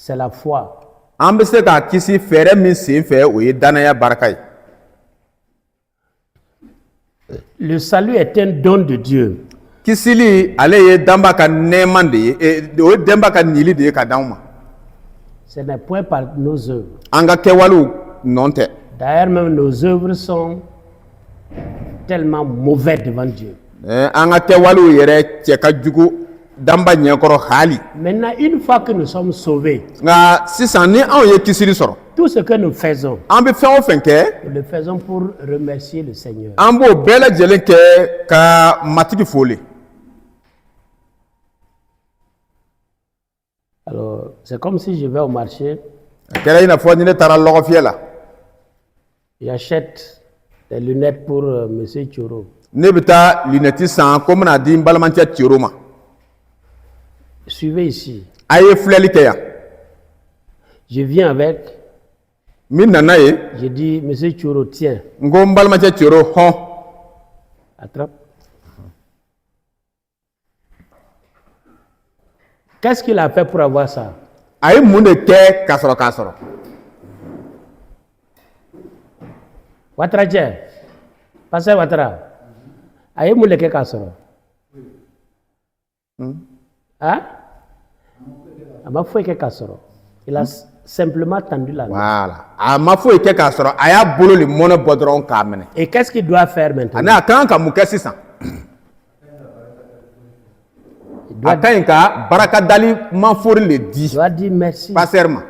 c'est la foi. An bɛ se ka kisi fɛɛrɛ min sen fɛ o ye danaya baraka ye. Le salut est un don de Dieu. Kisili ale ye danba ka nɛɛma de ye, o ye danba ka nili de ye ka d'anw ma. Ce n'est point par nos œuvres. An ka kɛwalew nɔ tɛ. D'ailleurs, même nos œuvres sont tellement mauvaises devant Dieu. An ka kɛwalew yɛrɛ cɛ ka jugu danba ɲɛkɔrɔ hali. Maintenant, une fois que nous sommes sauvés, Nka sisan ni anw ye kisili sɔrɔ, tout ce que nous faisons, an bɛ fɛn o fɛn kɛ, nous le faisons pour remercier le Seigneur. an b'o bɛɛ lajɛlen kɛ ka matigi fole. Alors, c'est comme si je vais au marché, A kɛra i n'a fɔ ni ne taara lɔgɔfiyɛ la, j'achète des lunettes pour Monsieur Thioro. ne bɛ taa lunette san ko n bɛna di n balimakɛ Tiro ma. Suivez ici. A ye filɛli kɛ yan. Je viens avec, Min nana ye, je dis, Monsieur Thioro, tiens, n ko n balimakɛ Tiro hɔn. attrape. Qu'est-ce qu'il a fait pour avoir ça? A ye mun de kɛ k'a sɔrɔ. Ouattara tɛ, pasteur Ouattara, a ye mun de kɛ k'a sɔrɔ? Hein? A ma foyi kɛ k'a sɔrɔ. Il a simplement tendu la main. Voilà. A ma foyi kɛ k'a sɔrɔ, a y'a bolo le mɔnɛ bɔ dɔrɔn k'a minɛ. Et qu'est-ce qu'il doit faire maintenant? Ani a ka kan ka mun kɛ sisan? A ka ɲi ka barakadali mafori le di Il doit dire merci. pasteur ma.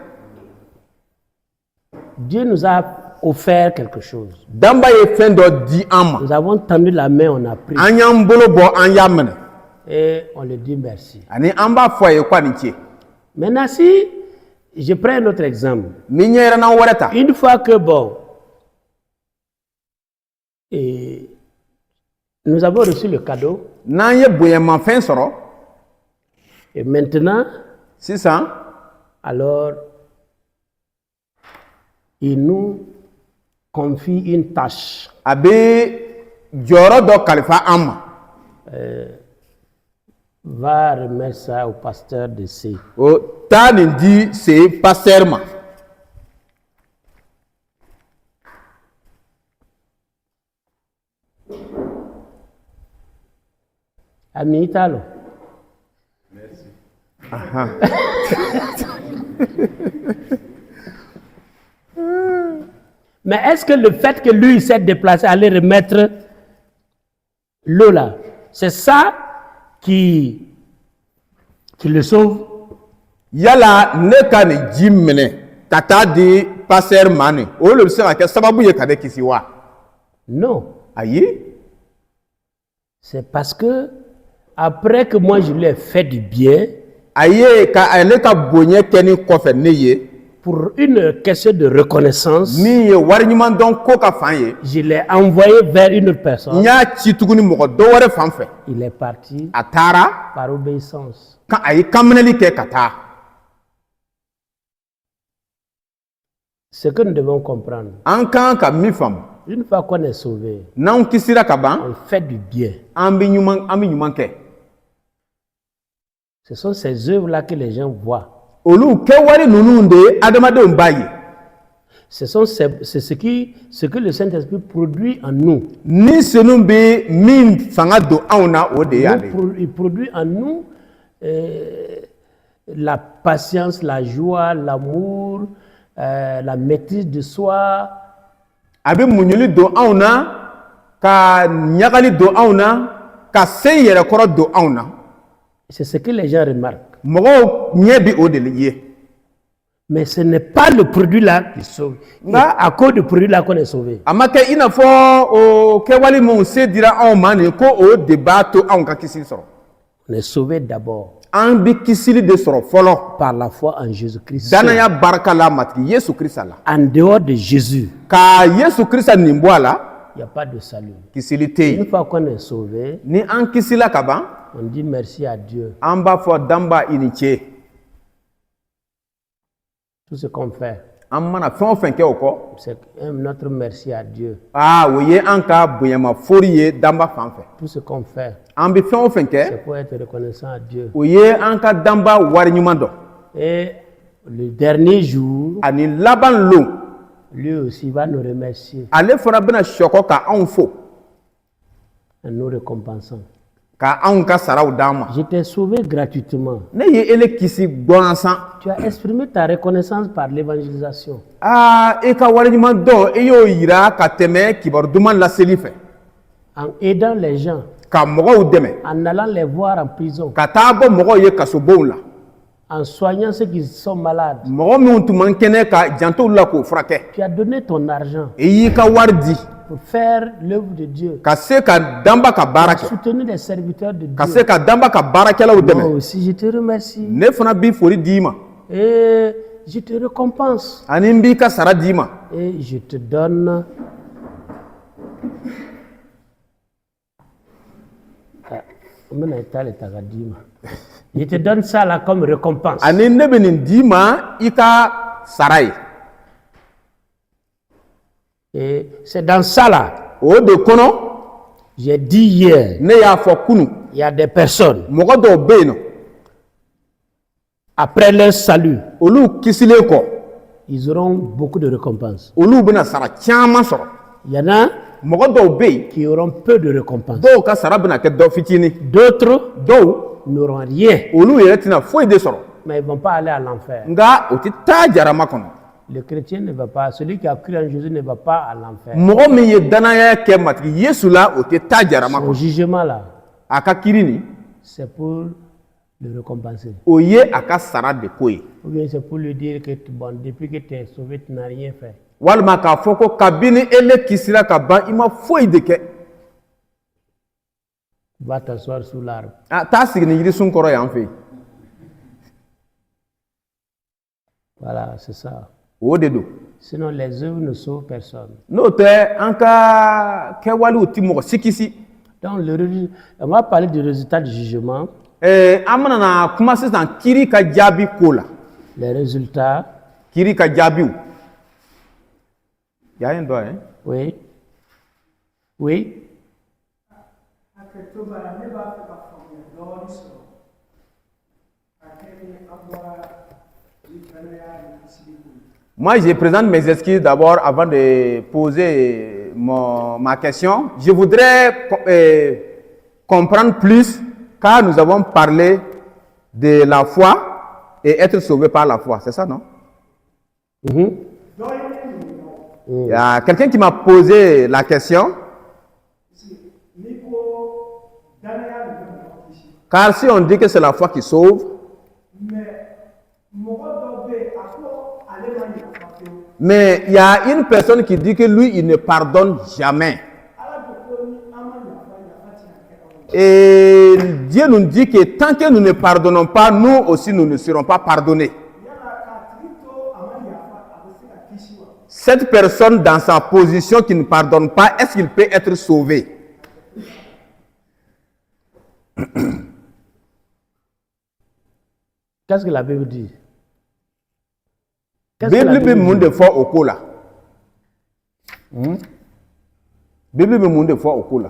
Dieu nous a offert quelque chose. Danba ye fɛn dɔ di an ma. Nous avons tendu la main, on a pris. An y'an bolo bɔ, an y'a minɛ. Et on lui dit merci. Ani an b'a fɔ a ye ko a ni ce. Maintenant, si je prends un autre exemple, Ni ɲɛ yɛrɛna wɛrɛ ta. une fois que bon, et nous avons reçu le cadeau, N'an ye bonyamafɛn sɔrɔ, et maintenant, sisan alors, il nous confie une tâche. a bɛ jɔyɔrɔ dɔ kalifa an ma. Va remettre ça au pasteur de C. O taa nin di se pasteur ma. Ami Italo. Mais est-ce que le fait que lui s'est déplacé, aller remettre l'eau là, c'est ça qui le sauve? Yala ne ka nin ji minɛ ka taa di pasteur ma nin, o le bɛ se ka kɛ sababu ye ka ne kisi wa? Non. Ayi. C'est parce que après que moi je lui ai fait du bien, A ye ka ale ka bonya kɛ ni kɔfɛ ne ye, pour une question de reconnaissance, min ye wari ɲuman dɔn ko ka fan ye, je l'ai envoyé vers une autre personne. n y'a ci tuguni mɔgɔ dɔ wɛrɛ fan fɛ. Il est parti A taara par obéissance. ka a ye kanminɛli kɛ ka taa. Ce que nous devons comprendre, An kan ka min faamu, une fois qu'on est sauvé, n'anw kisira ka ban, on fait du bien. an bɛ ɲuman kɛ. Ce sont ces œuvres-là que les gens voient. Olu kɛwale ninnu de ye adamadenw b'a ye. C'est ce que le Saint-Esprit produit en nous. Ni senu bɛ min fanga don anw na o de y'ale. Il produit en nous la patience, la joie, l'amour, la maîtrise de soi. A bɛ muɲuli don anw na, ka ɲagali don anw na, ka se yɛrɛkɔrɔ don anw na. C'est ce que les gens remarquent. Mɔgɔw ɲɛ bi o de ye. Mais ce n'est pas le produit-là qui sauve. À cause du produit-là qu'on est sauvé. A ma kɛ i n'a fɔ o kɛwale minnu se dira anw ma nin ko o de b'a to anw ka kisili sɔrɔ. On est sauvé d'abord An bɛ kisili de sɔrɔ fɔlɔ. par la foi en Jésus-Christ. Danaya barika la matigi Yesu Krista la. En dehors de Jésus, Ka Yesu Krista nin bɔ a la, il n'y a pas de salut. kisili tɛ Une yen. fois qu'on est sauvé, Ni an kisila ka ban, on dit merci à Dieu. an b'a fɔ danba i ni ce. Tout ce qu'on fait, An mana fɛn o fɛn kɛ o kɔ, c'est notre merci à Dieu. o ye an ka bonyamafori ye danba fan fɛ. Tout ce qu'on fait, An bɛ fɛn o fɛn kɛ, c'est pour être reconnaissant à Dieu. o ye an ka danba wari ɲuman dɔn. Et Le dernier jour, ani laban lo lui aussi va nous remercier ale fana bena sɔkɔ ka anw fo en nous récompensant. ka anw ka saraw d'an ma Je t'ai sauvé gratuitement. ne ye ele kisi gansan Tu as exprimé ta reconnaissance par l'évangélisation. e ka waleɲuman dɔn e y'o yira ka tɛmɛ kibaru duman laseli fɛ En aidant les gens, ka mɔgɔw dɛmɛ en allant les voir en prison, ka taa bɔ mɔgɔw ye kasobonw la en soignant ceux qui sont malades. mɔgɔ minnu tun man kɛnɛ ka janto olu la k'o furakɛ Tu as donné ton argent e y'i ka wari di pour faire l'œuvre de Dieu, ka se ka danba ka baara kɛ soutenir les serviteurs de ka se Dieu. ka danba ka baarakɛlaw Moi dɛmɛ aussi, je te remercie ne fana b'i foli d'i ma et je te récompense ani n b'i ka sara d'i ma et je te donne je te donne ça là comme récompense. ani ne bɛ nin d'i ma i ka sara ye Et c'est dans ça là, o de kɔnɔ j'ai dit hier, ne y'a fɔ kunu il y a des personnes, mɔgɔ dɔw bɛ yen nɔ après leur salut, olu kisilen kɔ ils auront beaucoup de récompenses. olu bɛna sara caman sɔrɔ Il y en a mɔgɔ dɔw bɛ yen qui auront peu de récompenses. dɔw ka sara bɛna kɛ dɔ fitinin D'autres dɔw n'auront rien, olu yɛrɛ tɛna foyi de sɔrɔ mais ils ne vont pas aller à l'enfer. nka o tɛ taa jarama kɔnɔ Le chrétien ne va pas, celui qui a cru en Jésus ne va pas à l'enfer. mɔgɔ min ye danaya kɛ matigi yesu la o tɛ taa jarama Au kɔnɔ jugement là, a ka kiri nin c'est pour le récompenser. o ye a ka sara de ko ye Ou bien c'est pour lui dire que bon, depuis que tu es sauvé, tu n'as rien fait. walima k'a fɔ ko kabini ele kisira ka ban i ma foyi de kɛ Va t'asseoir sous l'arbre. taa sigi ni yirisun kɔrɔ y'an fɛ yen Voilà, c'est ça. o de don Sinon, les œuvres ne sauvent personne. n'o tɛ an ka kɛwalew ti mɔgɔ si kisi Donc, on va parler du résultat du jugement. an bɛna na kuma sisan kiri ka jaabi ko la Les résultats, kiri ka jaabiw y'a ye dɔ ye oui. Oui. Moi, je présente mes excuses d'abord avant de poser ma question. Je voudrais comprendre plus car nous avons parlé de la foi et être sauvé par la foi. C'est ça, non? Mhm. Il y a quelqu'un qui m'a posé la question. Car si on dit que c'est la foi qui sauve, mais il y a une personne qui dit que lui, il ne pardonne jamais. Et Dieu nous dit que tant que nous ne pardonnons pas, nous aussi, nous ne serons pas pardonnés. Cette personne, dans sa position qui ne pardonne pas, est-ce qu'il peut être sauvé? Qu'est-ce que la Bible dit? Bible be mun de fɔ o ko la. Bible be mun de fɔ o ko la.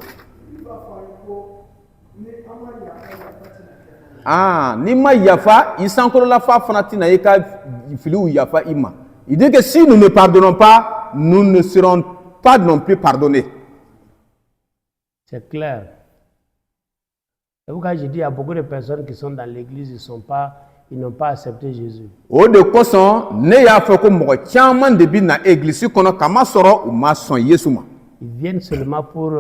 Ni ma yafa i sankɔrɔla fa fana tɛna i ka filiw yafa i ma. Il dit que si nous ne pardonnons pas, nous ne serons pas non plus pardonnés. C'est clair. C'est pourquoi je dis à beaucoup de personnes qui sont dans l'église, ils n'ont pas accepté Jésus. O de kosɔn ne y'a fɔ ko mɔgɔ caman de bi na église kɔnɔ kama sɔrɔ u ma sɔn Yesu ma. Ils viennent seulement pour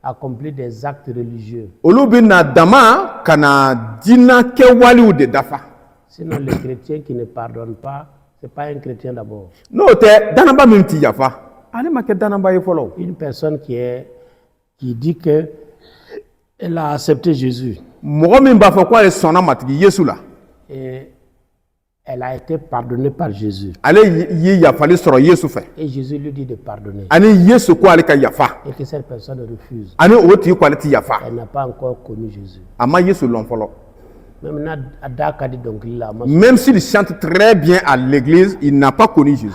accomplir des actes religieux. Olu bi na dama ka na diinɛ kɛwalew de dafa. Sinon, le chrétien qui ne pardonne pas, ce n'est pas un chrétien d'abord. N'o tɛ danaba min ti yafa ale ma kɛ danaba ye fɔlɔ. Une personne qui dit que elle a accepté Jésus. Mɔgɔ min b'a fɔ k'ale sɔnna matigi Yesu la. Et elle a été pardonnée par Jésus. Ale ye yafali sɔrɔ Yesu fɛ. Et Jésus lui dit de pardonner. Ani Yesu ko ale ka yafa. Et que cette personne refuse. Ani o tigi ko ale ti yafa. Elle n'a pas encore connu Jésus. A ma Yesu lɔn fɔlɔ. Même s'il chante très bien à l'église, il n'a pas connu Jésus.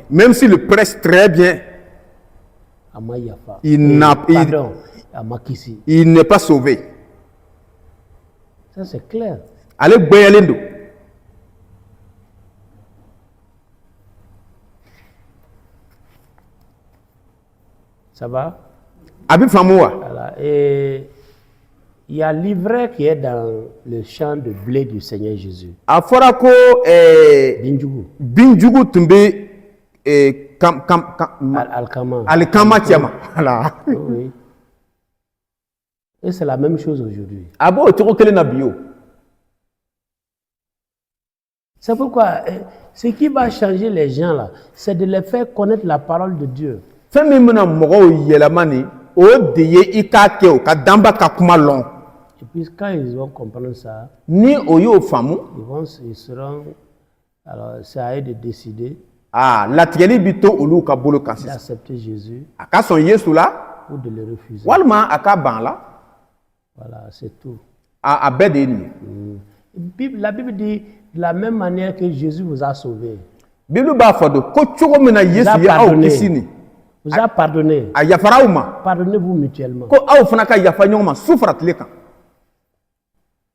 Même s'il prêche très bien, il n'est pas sauvé. Ça c'est clair. Allez, Boyalendo. Ça va? A bɛ faamu wa? Voilà. Et il y a l'ivraie qui est dans le champ de blé du Seigneur Jésus. A fɔra ko Binjugu. binjugu tun bɛ Alkama. alikama cɛ ma. Voilà. Oui. Et c'est la même chose aujourd'hui. A b'o cogo kelen na bi o. C'est pourquoi ce qui va changer les gens là, c'est de les faire connaître la parole de Dieu. Fɛn min bɛna mɔgɔw yɛlɛma nin o de ye i k'a kɛ o ka danba ka kuma lɔn. Et puis quand ils vont comprendre ça, Ni o y'o faamu. ils seront, alors c'est à eux de décider Latigɛli bɛ to olu ka bolo kan sisan. d'accepter Jésus A ka sɔn Yesu la ou de le refuser. walima a ka ban la. Voilà, c'est tout. A bɛɛ de ye nin ye. La Bible dit de la même manière que Jésus vous a sauvé. Bible b'a fɔ don ko cogo min na Yesu ye aw kisi nin. Vous a pardonné. A yafara aw ma. Pardonnez-vous mutuellement. Ko aw fana ka yafa ɲɔgɔn ma su fara tile kan.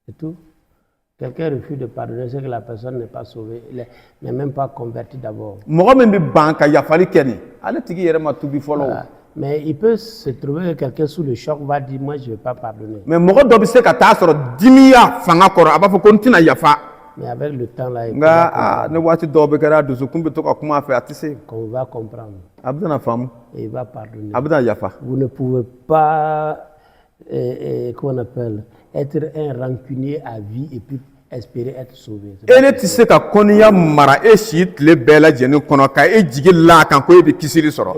C'est tout. Quelqu'un refuse de pardonner, c'est que la personne n'est pas sauvée, n'est même pas convertie d'abord. Mɔgɔ min bɛ ban ka yafali kɛ nin ale tigi yɛrɛ ma tubi fɔlɔ. Voilà. Mais il peut se trouver que quelqu'un sous le choc va dire moi je ne vais pas pardonner. Mais mɔgɔ dɔ bɛ se ka taa sɔrɔ dimiya fanga kɔrɔ a b'a fɔ ko n tɛna yafa. Mais avec le temps là, Nka ne waati dɔw bɛ kɛra dusukun bɛ to ka kuma a fɛ a tɛ se. qu'on va comprendre A bɛ na faamu. et il va pardonner. A bɛ na yafa. Vous ne pouvez pas, comment on appelle, être un rancunier à vie et puis espérer être sauvé. E ne tɛ se ka kɔnniya mara e si tile bɛɛ lajɛlen kɔnɔ ka e jigi la kan ko e bɛ kisili sɔrɔ.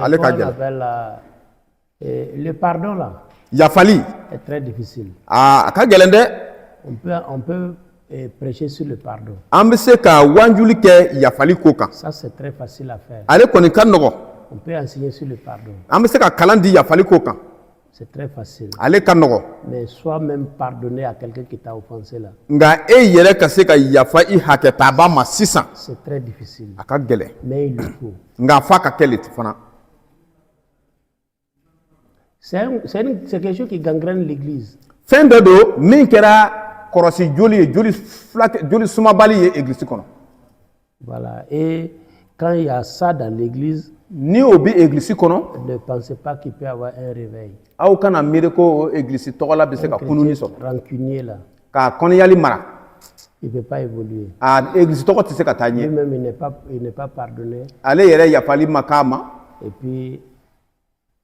Ale ka Comment on gɛlɛn. appelle le pardon là Yafali est très difficile. a ka gɛlɛn dɛ. On peut prêcher sur le pardon. An bɛ se ka wanjuli kɛ yafali ko kan. Ça c'est très facile à faire. Ale kɔni ka nɔgɔ. On peut enseigner sur le pardon. An bɛ se ka kalan di yafali ko kan. C'est très facile. Ale ka nɔgɔ. Mais soi-même pardonner à quelqu'un qui t'a offensé là, Nka e yɛrɛ ka se ka yafa i hakɛtaba ma sisan c'est très difficile. a ka gɛlɛn. Mais il le faut. Nka f'a ka kɛ le fana. C'est quelque chose qui gangrène l'église. Fɛn dɔ don min kɛra kɔrɔsi joli ye joli sumabali ye église kɔnɔ. Voilà. Et quand il y a ça dans l'église, Ni o bɛ église kɔnɔ ne pensez pas qu'il peut y avoir un réveil. aw kana miiri ko o église tɔgɔla bɛ se ka kununi sɔrɔ Rancunier là, ka kɔniyali mara. il ne peut pas évoluer. Église tɔgɔ tɛ se ka taa ɲɛ. Lui-même, il n'est pas pardonné. Ale yɛrɛ yafali ma k'a ma. Et puis,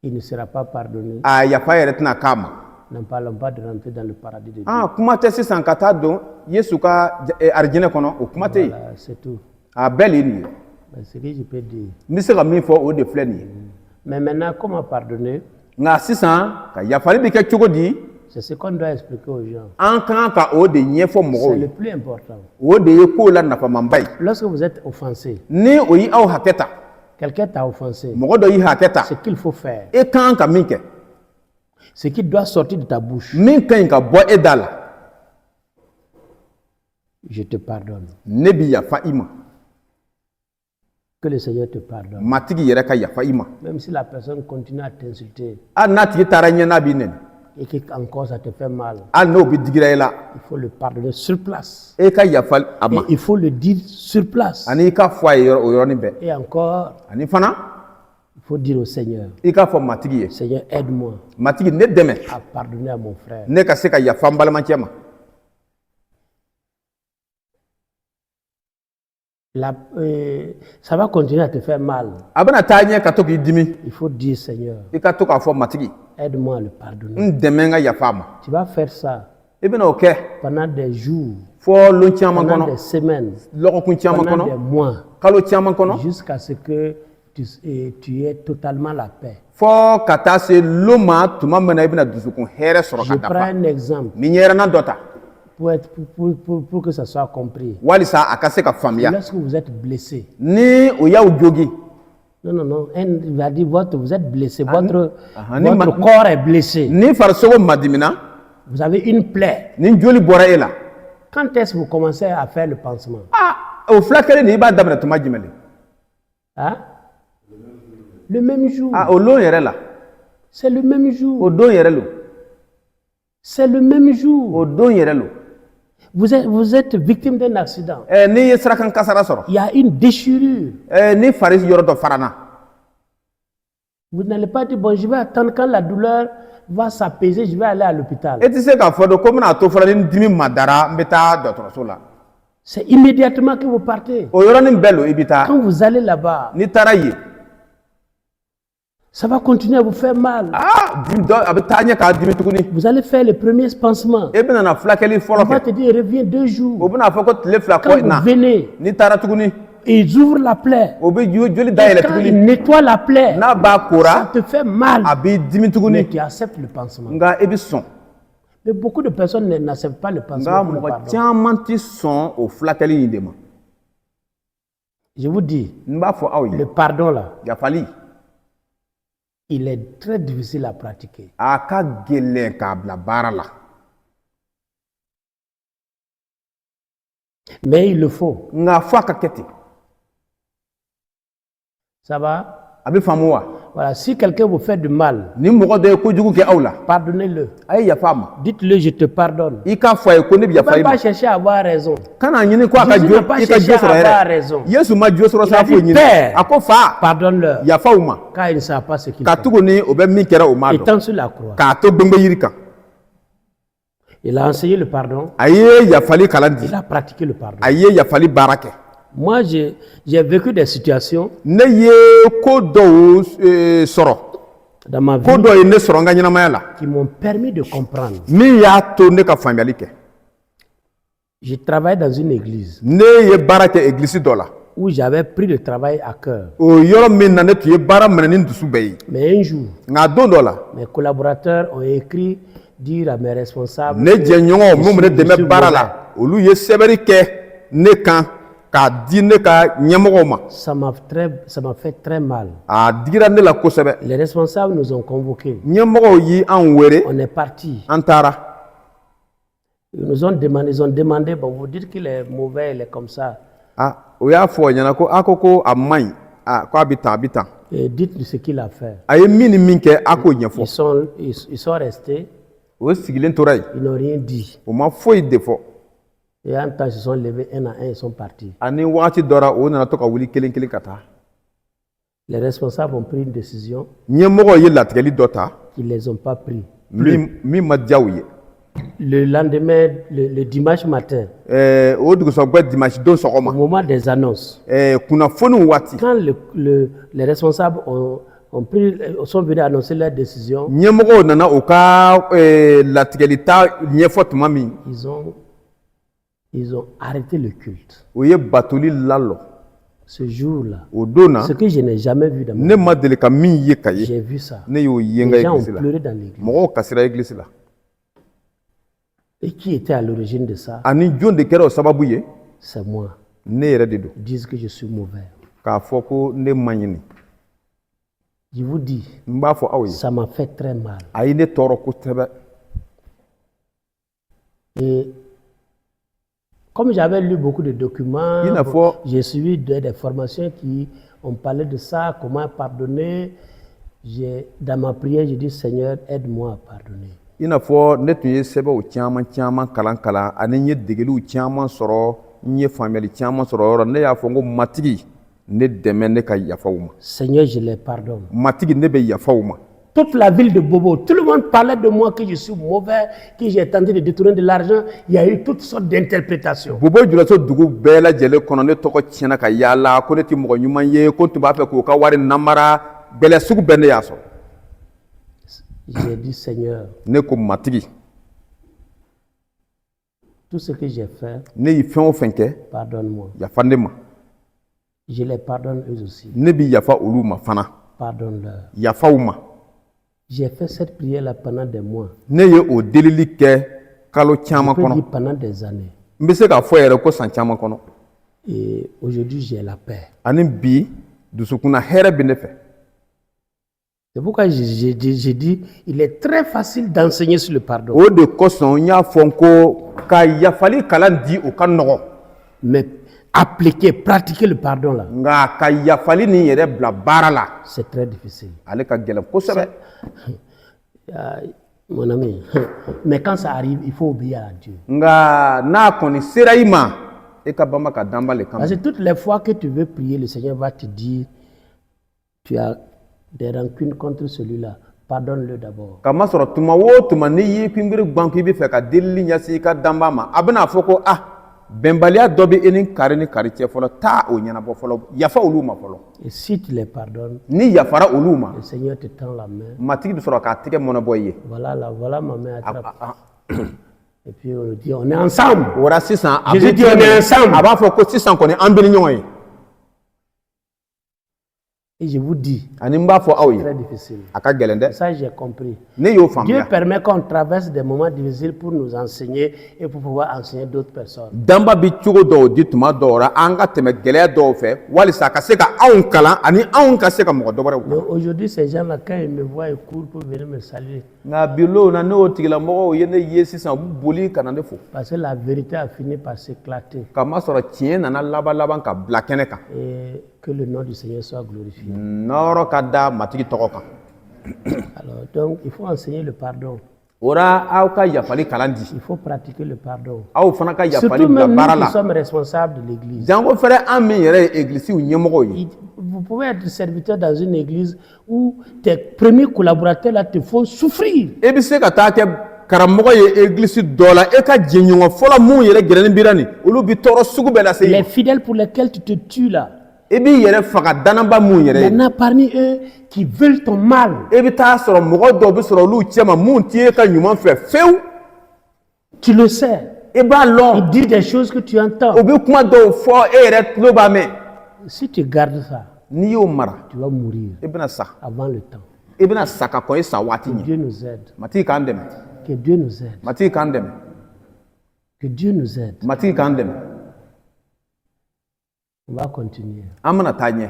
il ne sera pas pardonné. A yafa yɛrɛ tɛna k'a ma. N'en parlons pas de rentrer dans le paradis de Dieu. Kuma tɛ sisan ka taa don Yesu ka arijinɛ kɔnɔ o kuma tɛ yen. Voilà, c'est tout. A bɛɛ le ye nin ye. C'est ce que je peux dire. N bɛ se ka min fɔ o de filɛ nin ye. Mais maintenant, comment pardonner? Nka sisan ka yafali bɛ kɛ cogo di? C'est ce qu'on doit expliquer aux gens. An kan ka o de ɲɛfɔ mɔgɔw C'est ye. le plus important. O de ye kow la nafamanba ye. Lorsque vous êtes offensé, Ni o ye aw hakɛ ta quelqu'un t'a offensé, mɔgɔ dɔ y'i hakɛ ta ce qu'il faut faire, e kan ka min kɛ ce qui doit sortir de ta bouche, min ka ɲi ka bɔ e da la je te pardonne. ne bi yafa i ma. Que le Seigneur te pardonne. Matigi yɛrɛ ka yafa i ma. Même si la personne continue à t'insulter Hali n'a tigi taara ɲɛ n'a b'i nɛni et qu'encore ça te fait mal, hali n'o bɛ digira i la il faut le pardonner sur place. e ka yafa a Et ma il faut le dire sur place. ani i ka fɔ a ye o yɔrɔnin bɛɛ Et encore, ani fana il faut dire au Seigneur, i k'a fɔ matigi ye Seigneur, aide-moi matigi ne dɛmɛ à pardonner à mon frère. ne ka se ka yafa n balimacɛ ma. Ça va continuer à te faire mal. A bɛna taa ɲɛ ka to k'i dimi Il faut dire, Seigneur, i ka to k'a fɔ matigi aide-moi à le pardonner. n dɛmɛ n ka yafa a ma. Tu vas faire ça I bɛna o kɛ pendant des jours, fɔ lon caman pendant kɔnɔ des semaines, lɔgɔkun caman pendant des kɔnɔ mois, kalo caman kɔnɔ jusqu'à ce que tu aies totalement la paix. fɔ ka taa se lon ma tuma min na i bɛna dusukun hɛrɛ sɔrɔ Je ka prends dafa. un exemple Ni ɲɛrɛnna dɔ ta pour que ça soit compris. walisa a ka se ka faamuya. Lorsque vous êtes blessé, Ni o y'aw jogi non, il va dire vous êtes blessé, ni votre ma- corps est blessé. ni farisogo madimina Vous avez une plaie. ni joli bɔra e la Quand est-ce que vous commencez à faire le pansement? o fila kelen nin i b'a daminɛ tuma jumɛn de? Hein? Le même jour. O lon yɛrɛ la C'est le même jour. o don yɛrɛ lo C'est le même jour. o don yɛrɛ lo. Vous êtes victime d'un accident. N'i ye sirakan kasara sɔrɔ Il y a une déchirure. ni fari yɔrɔ dɔ farana Vous n'allez pas dire, bon, je vais attendre quand la douleur va s'apaiser, je vais aller à l'hôpital. Et tu sais qu'à Fodo, comme on a tout fait, une dimi madara, mbeta d'autres sola. C'est immédiatement que vous partez. O yoro ni bello ibita. Quand vous allez là-bas, Ni taraye. ça va continuer à vous faire mal. Ah, dim do abitanya ka dimi tukuni. Vous allez faire les premiers pansements. E bena na flakeli On folo va ke. te dire, reviens 2 jours. O bena foko le flako Quand vous na. venez, Ni tara tukuni. ils ouvrent la plaie. O be joli Et daele quand ils tukuni. nettoient la plaie, Na ba ça kora te fait mal. abi dimi Mais tukuni. tu acceptes le pansement. Nga ebi son. Mais beaucoup de personnes n'acceptent pas le Nga pansement. pour le mo pardon. tiaman ti son o flakeli ni dema. Je vous dis, Nba fo aw le ye. pardon là, Ya fali. il est très difficile à pratiquer. Aka gelen ka bla bara la. Mais il le faut. Nga fo aka keti. Ça va? Abi famu wa. Voilà, si quelqu'un vous fait du mal, Ni mogo de ko jugu ke awla. pardonnez-le. Ay ya fama. Dites-le, je te pardonne. I ka fo ko ne bi ya Ne fa pas chercher à avoir raison. kana nyini ko aka Jésus jo n'a pas i ka cherché jo à soro avoir yere. raison. Yesu ma jo soro Il a sa dit, fo nyini. Père, Ako fa pardonne-leur, ya fa uma. car ils ne savent pas ce qu'ils Ka font. tugo ni o be min kera o ma do. Étant sur la croix, Ka to gbengbe yiri kan. il a enseigné le pardon, Aye ya fali kalandi. il a pratiqué le pardon. Aye ya fali barake. Moi, j'ai vécu des situations Ne ye ko do soro. dans ma vie Ko do ye ne soro nga nyina maya la. qui m'ont permis de comprendre. Min ya to ne ka famiali ke. J'ai travaillé dans une église Ne ye barake église do la. où j'avais pris le travail à cœur. O yoro min na ne tu ye bara mene ni dusu be yi. Mais un jour, Nga don do la. mes collaborateurs ont écrit dire à mes responsables Ne que je nyongo mo je mene deme suis bara mauvais. la. Olu ye seberi ke ne kan ka di ne ka nyemogo ma. Ça m'a fait très mal. A digira ne la kosebe. Les responsables nous ont convoqués. Nyemogo yi an were On est parti. an tara. Ils nous ont demandé, bon, vous dites qu'il est mauvais, il est comme ça. Ah, o y'a fɔ ɲɛna ko a ko ko a man ɲi ko a bɛ tan. Et dites-nous ce qu'il a fait. A ye min ni min kɛ a k'o ɲɛfɔ. Ils sont restés, O sigilen tora yen ils n'ont rien dit. o ma foyi de fɔ. Et en temps, ils se sont levés un à un, ils sont partis. Ani wagati dɔra o nana to ka wuli kelen kelen ka taa. Les responsables ont pris une décision Ɲɛmɔgɔ ye latigɛli dɔ ta qu'ils ne les ont pas pris. min ma diya u ye. Le lendemain, le dimanche matin, O dugusɛgbɛ dimanche don au sɔgɔma moment des annonces, kunnafoniw waati quand les responsables sont venus annoncer leur décision, ɲɛmɔgɔw nana o ka latigɛli ta ɲɛfɔ tuma min ils ont arrêté le culte. o ye batoli lalɔ. Ce jour-là, O don na ce que je n'ai jamais vu dans ma ne vie, ma deli ka min ye ka ye j'ai vu ça. ne y'o ye n ka Les gens ont église la. pleuré dans l'église. Mɔgɔw kasira église la. Et qui était à l'origine de ça? Ani jon de kɛra o sababu ye C'est moi. ne yɛrɛ de don Ils disent que je suis mauvais. k'a fɔ ko ne man ɲini. Je vous dis, N b'a fɔ aw ye ça m'a fait très mal. a ye ne tɔɔrɔ kosɛbɛ. Et comme j'avais lu beaucoup de documents, Il n'a pas- j'ai suivi des formations qui ont parlé de ça, comment pardonner. Dans ma prière, j'ai dit, Seigneur, aide-moi à pardonner. I n'a fɔ ne tun ye sɛbɛnw caman caman kalan ani n ye degeliw caman sɔrɔ n ye faamuyali caman sɔrɔ yɔrɔ ne y'a fɔ n ko matigi ne dɛmɛ ne ka yafa u ma. Seigneur, je les pardonne. Matigi ne bɛ yafa u ma. Toute la ville de Bobo, tout le monde parlait de moi que je suis mauvais, que j'ai tenté de détourner de l'argent. Il y a eu toutes sortes d'interprétations. Bobo julaso dugu bɛɛ lajɛlen kɔnɔ ne tɔgɔ tiɲɛna ka yaala ko ne tɛ mɔgɔ ɲuman ye ko n tun b'a fɛ k'o ka wari namara bɛlɛ sugu bɛɛ ne y'a sɔrɔ. J'ai dit, Seigneur, Ne ko matigi tout ce que j'ai fait, ne ye fɛn o fɛn kɛ pardonne-moi. yafa ne ma. Je les pardonne eux aussi. Ne bi yafa olu ma fana. Pardonne-leur. Yafa u ma. J'ai fait cette prière-là pendant des mois. Ne ye o delili kɛ kalo caman Je peux dire kɔnɔ. pendant des années. N bɛ se k'a fɔ yɛrɛ ko san caman kɔnɔ. Et aujourd'hui, j'ai la paix. Ani bi dusukunna hɛrɛ bɛ ne fɛ. C'est pourquoi j'ai dit, il est très facile d'enseigner sur le pardon. O de kosɔn n y'a fɔ n ko ka yafali kalan di o ka nɔgɔ. Mais appliquer, pratiquer le pardon là, Nka ka yafali nin yɛrɛ bila baara la c'est très difficile. ale ka gɛlɛn kosɛbɛ. Mon ami, mais quand ça arrive, il faut obéir à Dieu. Nka n'a kɔni sera i ma e ka bama ka danba le kama. Parce que toutes les fois que tu veux prier, le Seigneur va te dire, tu as des rancunes contre celui-là, pardonne-le d'abord. Kama sɔrɔ tuma wo tuma n'i y'i kunbiri gban k'i bɛ fɛ ka delili ɲɛsin i ka danba ma a bɛna fɔ ko bɛnbaliya dɔ bɛ e ni kari cɛ fɔlɔ taa o ɲɛnabɔ fɔlɔ yafa olu ma fɔlɔ. Et si tu les pardonnes, ni yafara olu ma le Seigneur te tend la main. matigi bɛ sɔrɔ k'a tɛgɛ mɔnɛbɔ i ye. Voilà ma main, attrape. Et puis on dit, on est ensemble. O la sisan a Jésus dit, on est ensemble. a b'a fɔ ko sisan kɔni an bɛ ni ɲɔgɔn ye. Et je vous dis, ani n b'a fɔ aw ye très difficile. a ka gɛlɛn dɛ. Ça, j'ai compris. ne y'o Dieu faamuya. permet qu'on traverse des moments difficiles pour nous enseigner et pour pouvoir enseigner d'autres personnes. danba bi cogo dɔw di tuma dɔw la an ka tɛmɛ gɛlɛya dɔw fɛ walisa a ka se ka anw kalan ani anw ka se ka mɔgɔ dɔ wɛrɛw Mais kalan. aujourd'hui, ces gens-là, quand ils me voient, ils courent pour venir me saluer. nka bi l'o na n'o tigilamɔgɔw ye ne ye sisan u bɛ boli ka na ne fo. Parce que la vérité a fini par s'éclater. kamasɔrɔ tiɲɛ nana laban ka bila kɛnɛ kan. Et que le nom du Seigneur soit glorifié. nɔrɔ ka da matigi tɔgɔ kan. Alors, donc, il faut enseigner le pardon. o la aw ka yafali kalan di. Il faut pratiquer le pardon. aw fana ka yafali Surtout bila même baara nous la. qui sommes responsables de l'église. jango fɛrɛ an min yɛrɛ ye egilisiw ɲɛmɔgɔw ye. Vous pouvez être serviteur dans une église où tes premiers collaborateurs là te font souffrir. e bɛ se ka taa kɛ karamɔgɔ ye egilisi dɔ la e ka jɛɲɔgɔn fɔlɔ mun yɛrɛ gɛrɛnin bira nin olu bi tɔɔrɔ sugu bɛɛ lase i Les ma. fidèles pour lesquels tu te tues là. e b'i yɛrɛ faga danaba mun yɛrɛ Il y ye. en a parmi eux qui veulent ton mal. e bɛ taa sɔrɔ mɔgɔ dɔw bɛ sɔrɔ olu cɛma mun t'i e ka ɲuman fɛ fewu. Tu le sais. e b'a Il lɔn dit des choses que tu entends. o bɛ kuma dɔw fɔ e yɛrɛ tulo b'a mɛn. Si tu gardes ça, n'i y'o mara tu vas mourir e bɛna sa. avant le temps. e bɛna sa ka kɔn e sa waati ɲɛ. Dieu nous aide. matigi k'an dɛmɛ. Que Dieu nous aide. matigi k'an dɛmɛ. Que Dieu nous aide. matigi k'an dɛmɛ. On va continuer. an bɛna taa ɲɛ.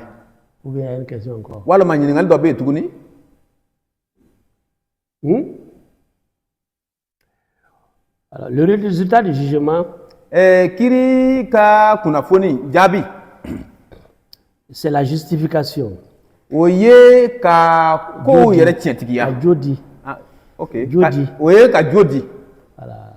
Ou bien il y a une question encore. walima ɲininkali dɔ bɛ yen tuguni. Alors, le résultat du jugement, kiri ka kunnafoni jaabi. c'est la justification. o ye ka kow yɛrɛ tiɲɛtigiya. La Dieu Ah, ok. Jo di. o ye ka jo di. Voilà.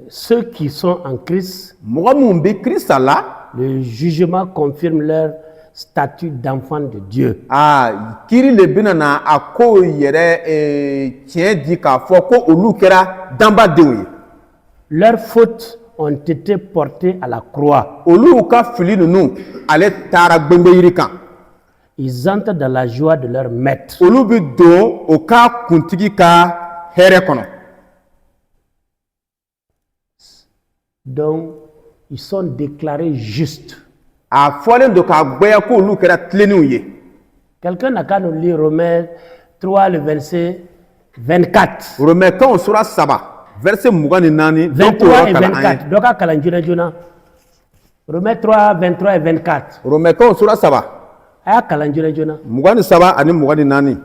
Ceux qui sont en Christ, mɔgɔ mun bɛ Kirista la. le jugement confirme leur statut d'enfant de Dieu. kiri le bɛna na a kow yɛrɛ tiɲɛ di k'a fɔ ko olu kɛra danbadenw ye. Leurs fautes ont été portées à la croix. olu ka fili ninnu ale taara gbɛngbɛ yiri kan. Ils entrent dans la joie de leur maître. olu bɛ don o ka kuntigi ka hɛrɛ kɔnɔ. Donc, ils sont déclarés justes. a fɔlen don k'a gbɛya ko olu kɛra tilennenw ye. Quelqu'un n'a qu'à nous lire Romains 3, le verset 24. Romains sura 3 verset 24 23 et 24. Donc, à Kalanjuna Juna. Romains 3, 23 et 24. Romains sura 3 À Kalanjuna Juna. 23 ani 24.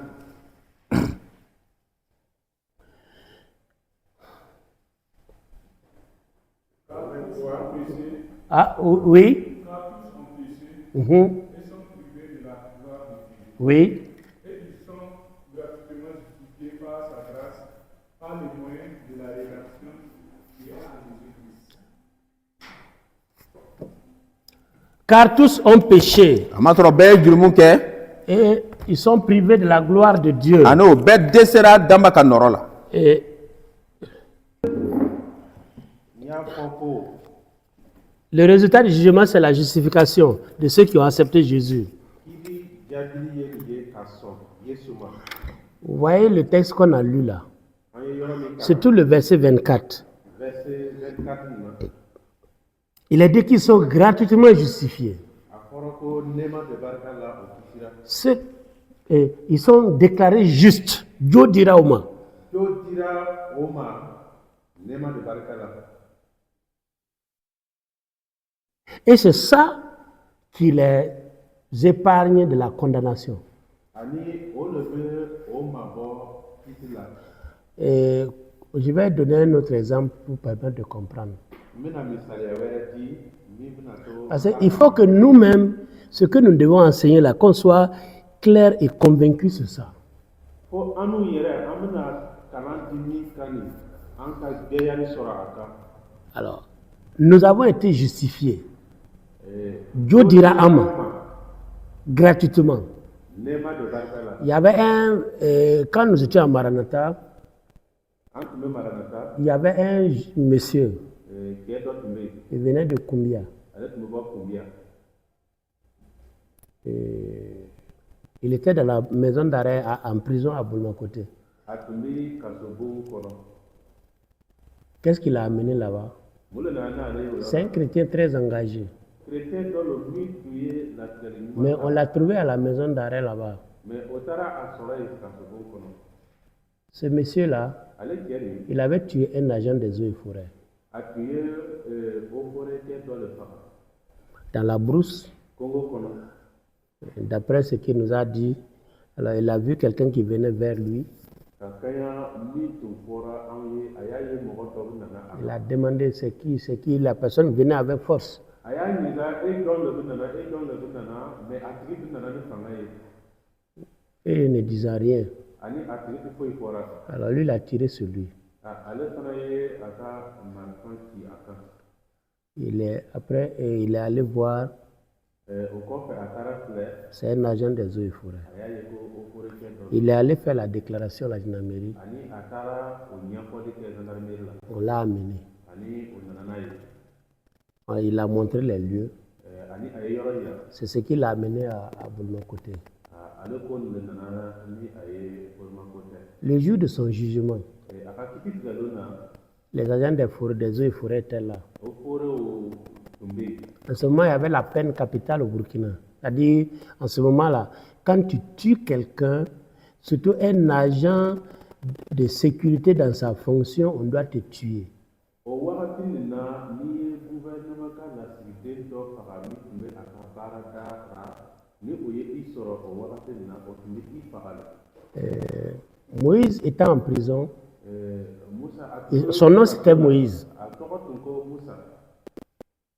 Ah, oui. Mhm. Oui. Car tous ont péché a ma sɔrɔ bɛɛ ye jurumu kɛ et ils sont privés de la gloire de Dieu. ani o bɛɛ dɛsɛra danba ka nɔrɔ la. Et le résultat du jugement, c'est la justification de ceux qui ont accepté Jésus. Vous voyez le texte qu'on a lu là. C'est tout le verset 24. Il est dit qu'ils sont gratuitement justifiés. Ils sont déclarés justes. Dieu dira au moins. Et c'est ça qui les épargne de la condamnation. Et je vais donner un autre exemple pour permettre de comprendre. Parce qu'il faut que nous-mêmes, ce que nous devons enseigner là, qu'on soit clair et convaincu sur ça. Alors, nous avons été justifiés. Dieu dira Ama, gratuitement. Il y avait un, quand nous étions à Maranatha, il y avait un monsieur, il venait de Koumbia. Il était dans la maison d'arrêt en prison à Boulmakoté. Qu'est-ce qu'il a amené là-bas? C'est un chrétien très engagé. Mais on l'a trouvé à la maison d'arrêt là-bas. Ce monsieur-là, il avait tué un agent des eaux et forêts. Dans la brousse, d'après ce qu'il nous a dit, alors il a vu quelqu'un qui venait vers lui. Il a demandé c'est qui, la personne venait avec force. Et il ne disait rien. Alors lui, il a tiré sur lui. Après, il est allé voir. C'est un agent des eaux et forêts. Il est allé faire la déclaration à la gendarmerie. On l'a amené. Il a montré les lieux. C'est ce qui l'a amené à Boulmakoté. Le jour de son jugement, les agents des eaux et forêts étaient là. En ce moment, il y avait la peine capitale au Burkina. C'est-à-dire, en ce moment-là, quand tu tues quelqu'un, surtout un agent de sécurité dans sa fonction, on doit te tuer. Moïse étant en prison, son nom c'était Moïse.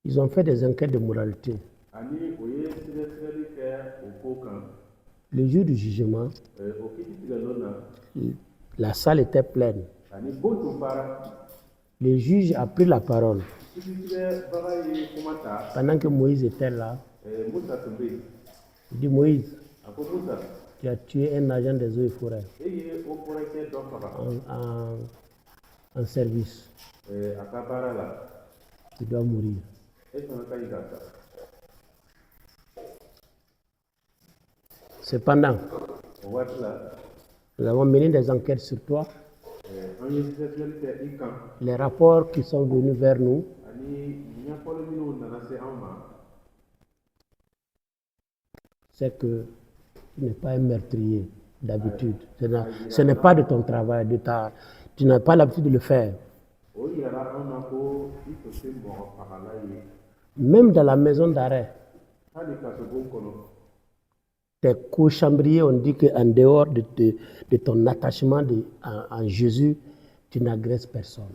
Ils ont fait des enquêtes de moralité. Le jour du jugement, la salle était pleine. Le juge a pris la parole. Pendant que Moïse était là, il dit Moïse, tu as tué un agent des eaux et forêts en service. Tu dois mourir. Cependant, nous avons mené des enquêtes sur toi. Les rapports qui sont venus vers nous, c'est que tu n'es pas un meurtrier d'habitude. Ce n'est pas de ton travail, tu n'as pas l'habitude de le faire. Même dans la maison d'arrêt, tes co-chambriers ont dit qu'en dehors de ton attachement en Jésus, tu n'agresses personne.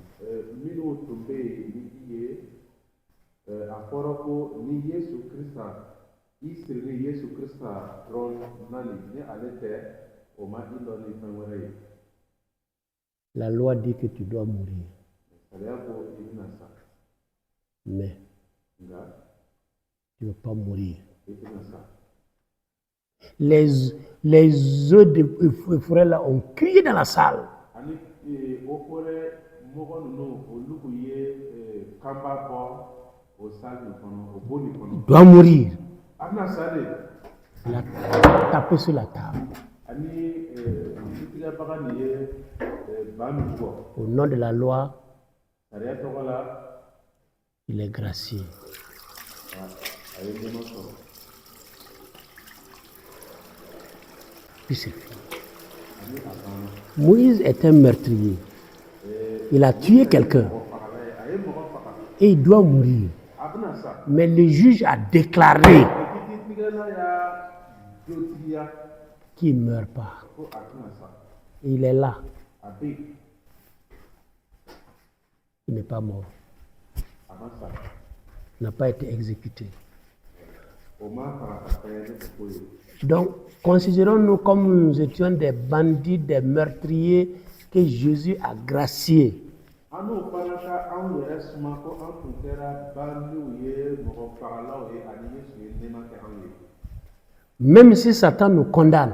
La loi dit que tu dois mourir. Mais tu ne veux pas mourir. Les œufs de forêt là ont crié dans la salle. Tu dois mourir. Il a tapé sur la table. Au nom de la loi, il est gracié. Puis c'est fini. Moïse est un meurtrier. Il a tué quelqu'un. Et il doit mourir. Mais le juge a déclaré qu'il ne meurt pas. Il est là. Il n'est pas mort. Il n'a pas été exécuté. Donc, considérons-nous comme nous étions des bandits, des meurtriers que Jésus a graciés. Même si Satan nous condamne,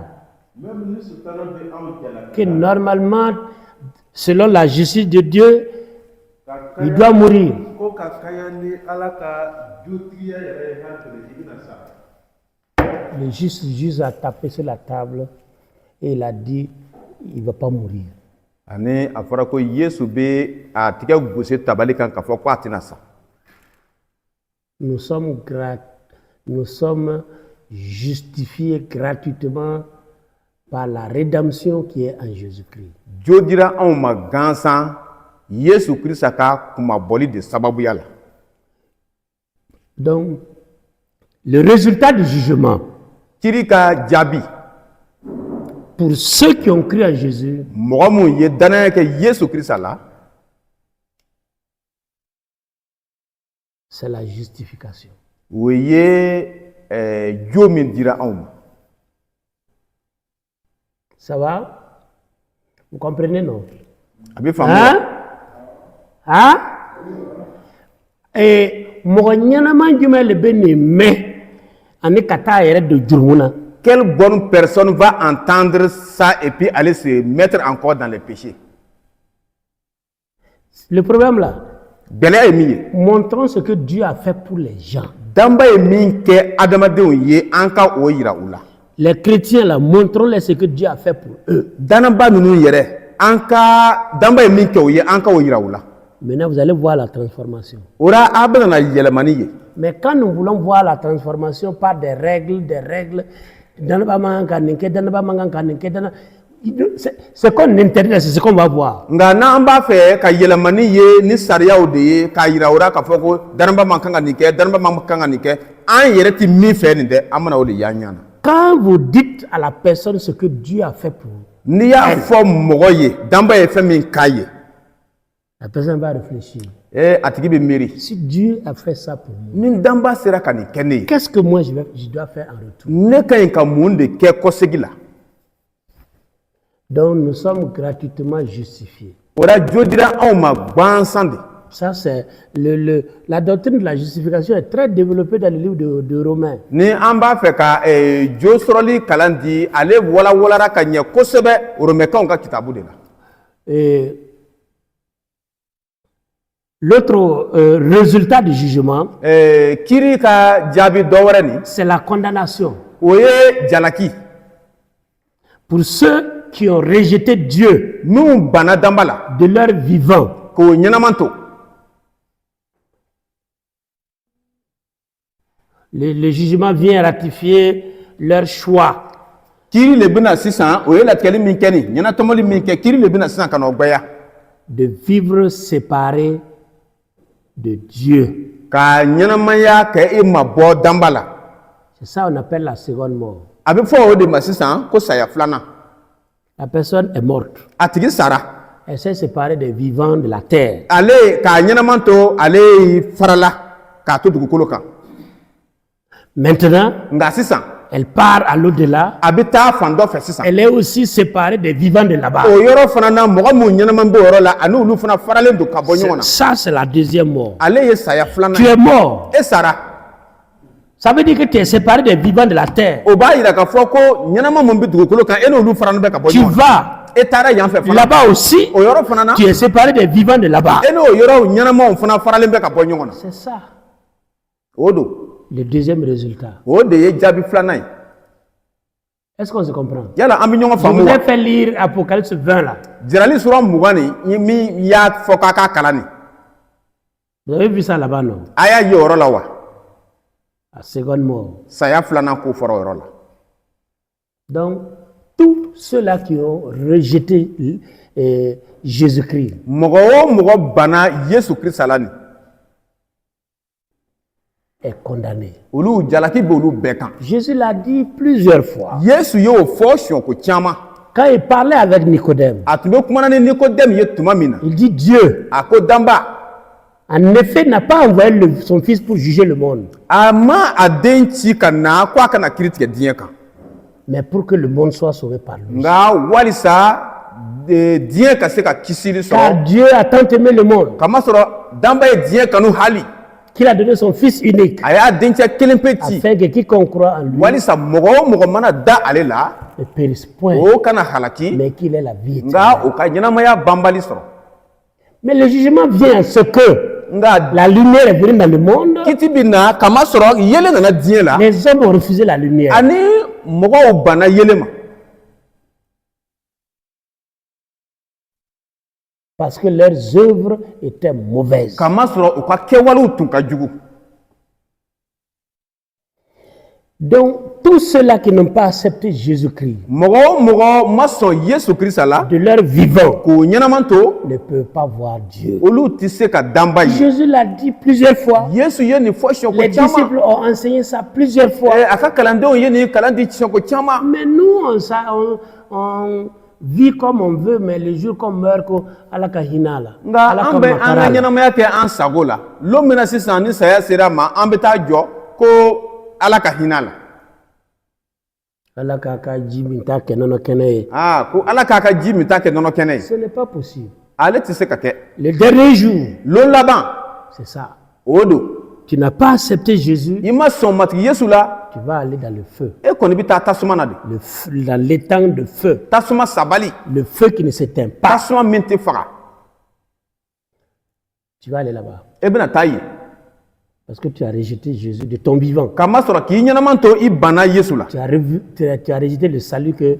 que normalement, selon la justice de Dieu, il doit mourir. Le juge a tapé sur la table et il a dit, il ne va pas mourir. Nous sommes justifiés gratuitement par la rédemption qui est en Jésus-Christ. Donc, le résultat du jugement pour ceux qui ont cru en Jésus, c'est la justification. Ça va? Vous comprenez, non? Hein? Hein? Et quelle bonne personne va entendre ça et puis aller se mettre encore dans les péchés? Le problème là, montrons ce que Dieu a fait pour les gens. Les chrétiens là, montrons-les ce que Dieu a fait pour eux. Maintenant, vous allez voir la transformation. Mais quand nous voulons voir la transformation par des règles, ce qu'on interdit, c'est ce qu'on va voir. Quand vous dites à la personne ce que Dieu a fait pour vous, la personne va réfléchir. Si Dieu a fait ça pour moi, qu'est-ce que moi je dois faire en retour? Donc nous sommes gratuitement justifiés. Ça c'est la doctrine de la justification est très développée dans le livre de Romains. Et l'autre résultat du jugement, c'est la condamnation. Pour ceux qui ont rejeté Dieu de leur vivant. Le jugement vient ratifier leur choix de vivre séparés de Dieu. C'est ça qu'on appelle la seconde mort. La personne est morte. Elle s'est séparée des vivants de la terre. Maintenant, elle part à l'au-delà. Elle est aussi séparée des vivants de là-bas. Ça, c'est la deuxième mort. Tu es mort. Ça veut dire que tu es séparé des vivants de la terre. Tu vas là-bas aussi. Tu es séparé des vivants de là-bas. C'est ça. Le deuxième résultat. Est-ce qu'on se comprend? Je voulais faire lire Apocalypse 20 là. Vous avez vu ça là-bas, non? La seconde mort. Donc, tous ceux-là qui ont rejeté Jésus-Christ est condamné. Jésus l'a dit plusieurs fois. Quand il parlait avec Nicodème, il dit Dieu, en effet, n'a pas envoyé son fils pour juger le monde, mais pour que le monde soit sauvé par lui. Car Dieu a tant aimé le monde qu'il a donné son fils unique, a y'a dencɛ kelen pe ci afin que quiconque croit en lui walisa mɔgɔ o mɔgɔ mana da ale la ne périsse point, o kana halaki mais qu'il ait la vie éternelle. nka o ka ɲɛnamaya banbali sɔrɔ. Mais le jugement vient à ce que nka la lumière est venue dans le monde, kiti bi na kama sɔrɔ yelen nana diɲɛ la les hommes ont refusé la lumière. ani mɔgɔw banna yelen ma Parce que leurs œuvres étaient mauvaises. kama sɔrɔ u ka kɛwalew tun ka jugu. Donc, tous ceux-là qui n'ont pas accepté Jésus-Christ mɔgɔ o mɔgɔ ma sɔn Yesu Kirisa la de leur vivant k'o ɲɛnaman to ne peuvent pas voir Dieu. olu tɛ se ka danba ye. Jésus l'a dit plusieurs fois. Yesu ye nin fɔ siɲɛ Les ko caman. disciples ont enseigné ça plusieurs fois. A ka kalandenw ye nin kalan di siɲɛ ko caman. Mais nous, on vit comme on veut, mais le jour qu'on meurt, ala ka hinna la. nka Ala ka an bɛ an makara ka la. ɲɛnamaya kɛ an sago la don min na sisan ni saya sera ma an bɛ taa jɔ ko ala ka hinɛ a la. Ala ka ji min ta kɛ nɔnɔ kɛnɛ ye. ko ala k'a ka ji min ta kɛ nɔnɔ kɛnɛ ye. Ce n'est pas possible. ale tɛ se ka kɛ. Le dernier jour, lon laban c'est ça. o don. Tu n'as pas accepté Jésus, i ma sɔn matigi Yesu la tu vas aller dans le feu. e kɔni bɛ taa tasuma na de. Dans l'étang de feu. tasuma sabali Le feu qui ne s'éteint pas. tasuma min tɛ faga Tu vas aller là-bas. e bɛna taa yen. Parce que tu as rejeté Jésus de ton vivant. kama sɔrɔ k'i ɲɛnaman to i banna Yesu la. Tu as rejeté le salut que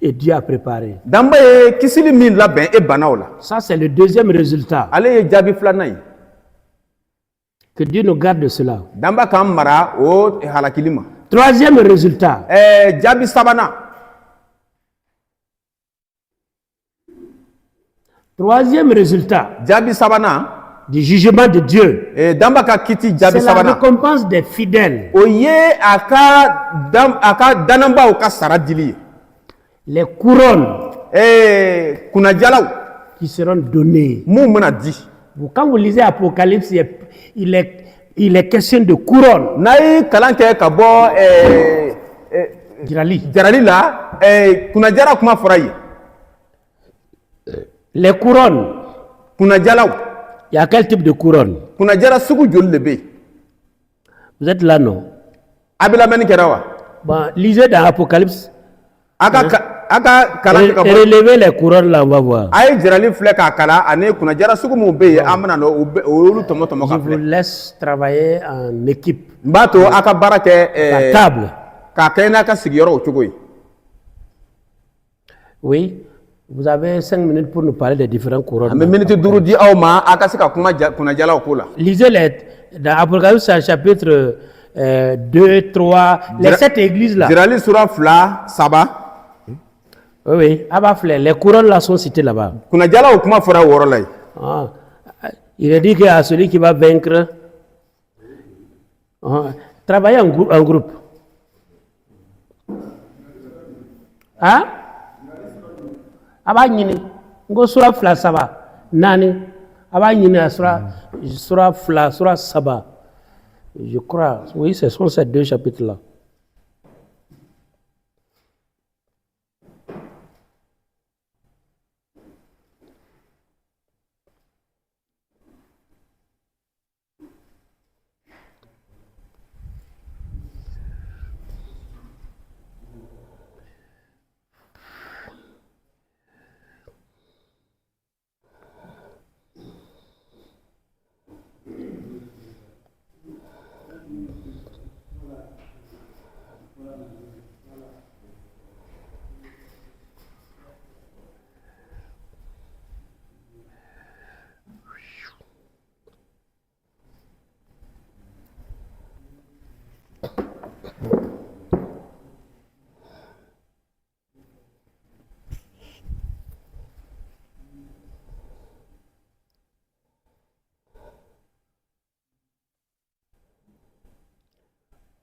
Dieu a préparé. danba ye kisili min labɛn e banna o la. Ça, c'est le deuxième résultat. ale ye jaabi filanan ye. Que Dieu nous garde de cela. danba k'an mara o halakili ma. Troisième résultat. jaabi sabanan. Troisième résultat jaabi sabanan. du jugement de Dieu. danba ka kiti jaabi C'est la sabanan. récompense des fidèles. o ye a ka dananbaw ka sara dili ye. Les couronnes kunnajalaw qui seront données. mun bɛna di. Quand vous lisez Apocalypse, il est question de couronne. n'a ye kalan kɛ ka bɔ jarali la kunnajala kuma fɔra yen. Les couronnes, kunnajalaw il y a quel type de couronne? kunnajala sugu joli de bɛ yen. Vous êtes là, non? a bɛ lamɛnni kɛra wa. Bon, lisez dans Apocalypse. a ka kalan kɛ ka bɔ. Relevez les couronnes là, on va voir. a ye jarali filɛ k'a kala ani kunnajala sugu minnu bɛ yen an bɛna olu tɔmɔ Je ka vous filɛ. laisse travailler en équipe. n b'a to a ka baara kɛ Par table. k'a kɛ n'a ka sigiyɔrɔ o cogo ye. Oui. Vous avez 5 minutes pour nous parler des différents couronnes. an bɛ miniti 5 di aw ma a ka se ka kuma kunnajalaw ko la. Lisez dans Apocalypse chapitre 2, 3, les 7 églises là. jirali sura 2, 3. Oui, les couronnes là sont citées là-bas. kunnajalaw kuma fɔra o yɔrɔ la yen. Il est dit qu'à celui qui va vaincre, travaillez en groupe. Hein? Aba nyini ngo sura fla saba nani aba nyini sura fla sura saba, je crois. Oui, ce sont ces 2 chapitres là.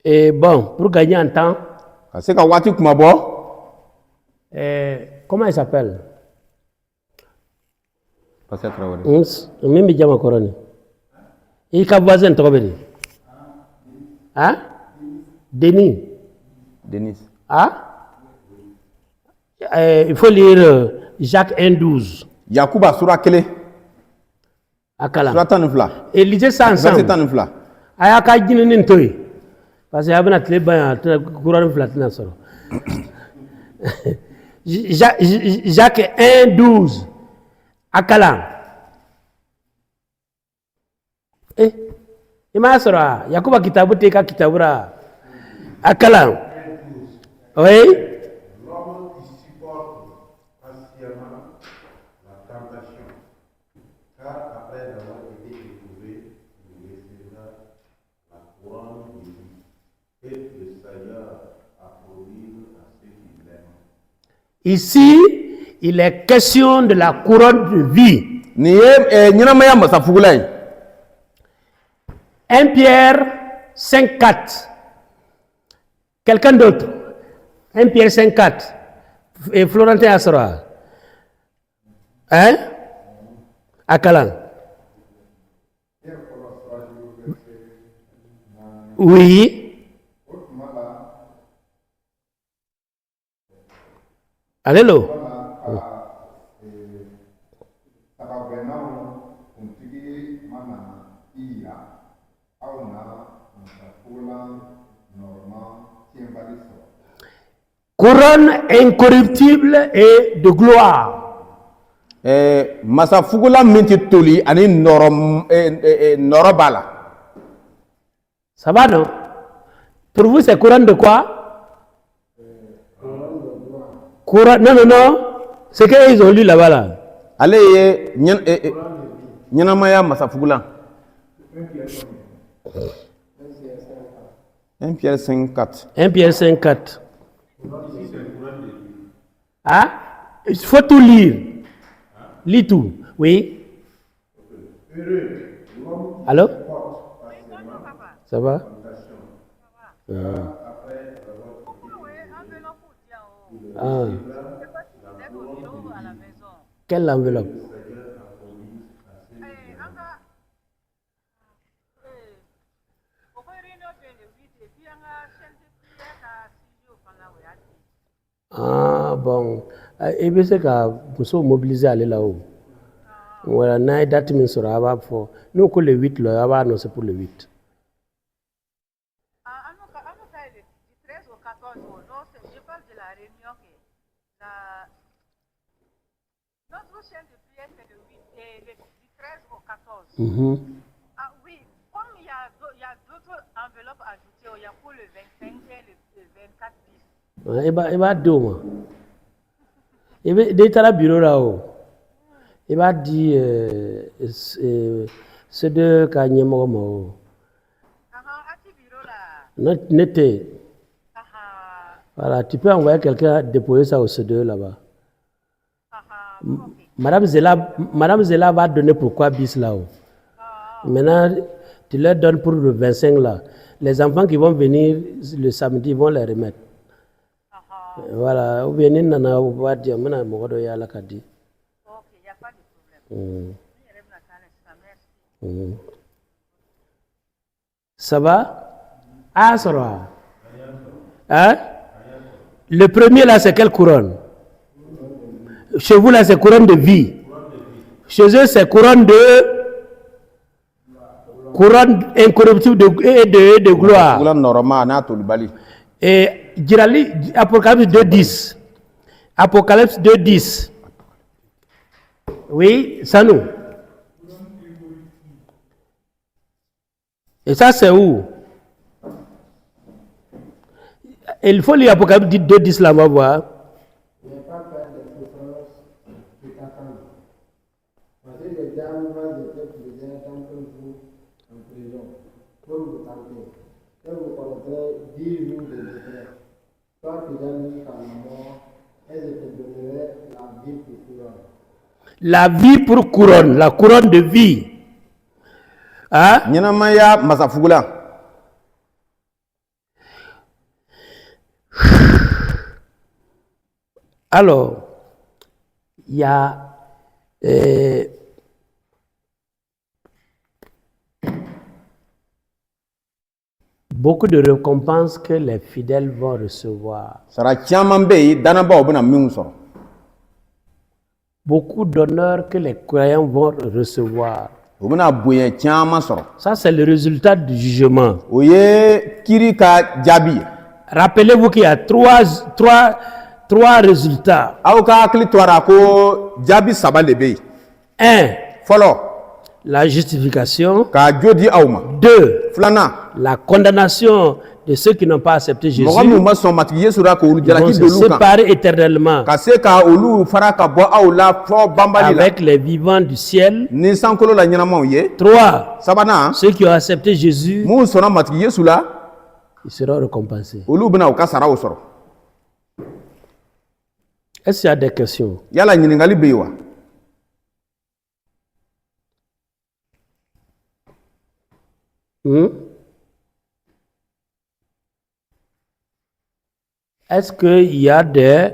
Et bon, pour gagner en temps, ka se ka waati kuma bɔ. comment il s'appelle? Pasteur Traoré. Mimi Jama Koroni. Il ka voisin Tobedi. Hein? Denis. Ah? Il faut lire Jacques 1:12. Yakuba sura 1. Akala. sura 12. Et lisez ça ensemble. verset 12. aya ka jinin toy parce que abna tle ba couronne flatna soro Jacques 1:12 akala ima soro yakuba kitabu te ka kitabura akala oui. Ici, il est question de la couronne de vie. 1 Pierre 5:4. Quelqu'un d'autre? 1 Pierre 5:4. Et Florentin Asra. Hein? Akalan. Oui. Alléluia. Couronne incorruptible et de gloire. Masafugula mintituli ani norobala. Ça va non? Pour vous c'est couronne de quoi? Couronne, non. C'est qu'ils ont lu là-bas là. Allez, Nyanamaya Masafugula. 1 Pierre 5:4. 1 Pierre 5:4. Ah, il faut tout lire. Lis tout. Oui. Allô? Ça va? Ah. Quelle enveloppe? Ah bon. Et bien c'est que nous mobilisés à aller là-haut. Voilà, n'a date min sera avant pour nous que le 8 là, avant non c'est pour le 8. Notre chaîne de prière c'est le 8 et du 13 au 14. Ah oui, comme il y a d'autres enveloppes ajoutées, il y a pour le 25 et le 24 bis. Il va deux. Il va d'être à bureau là-haut. Il va dire c'est de Kanyemo. N'était. Voilà, tu peux envoyer quelqu'un déposer ça au C2 là-bas. Madame Zela va donner pourquoi bis là-haut. Maintenant, tu leur donnes pour le 25 là. Les enfants qui vont venir le samedi vont les remettre. Voilà, ou bien ils n'ont pas dit, mais on va dire la kadi. Ok, il n'y a pas de problème. Ça va? Ah, ça va. Hein? Le premier là, c'est quelle couronne? Chez vous là, c'est couronne de vie. Chez eux, c'est couronne incorruptible de gloire. Et Apocalypse 2:10. Apocalypse 2:10. Oui, ça nous. Et ça, c'est où? Il faut lire Apocalypse 2:10 là, on va voir. La vie pour couronne, la couronne de vie. Hein? Nyanamaya Masafugula. Alors, il y a beaucoup de récompenses que les fidèles vont recevoir. Beaucoup d'honneurs que les croyants vont recevoir. o bena bonya tiama soro. Ça, c'est le résultat du jugement. O ye kiri ka jabi. Rappelez-vous qu'il y a trois résultats. Aw ka hakili to ara ko jabi saba le be. 1. Folo La justification. ka jodi awma. 2. Flana La condamnation de ceux qui n'ont pas accepté Jésus. mo ma son mat Yesu ra ko ulu Ils jalaki vont de se luka. séparer éternellement Ka se ka ulu fara ka bo awla fo bambali la. avec les vivants du ciel. Ni sankolo la nyama ye. 3. Sabana Ceux qui ont accepté Jésus, mu sona mat Yesu la ils seront récompensés. ulu bena o ka sara o soro. Est-ce qu'il y a des questions? Yala nyiningali be wa. Est-ce qu'il y a des...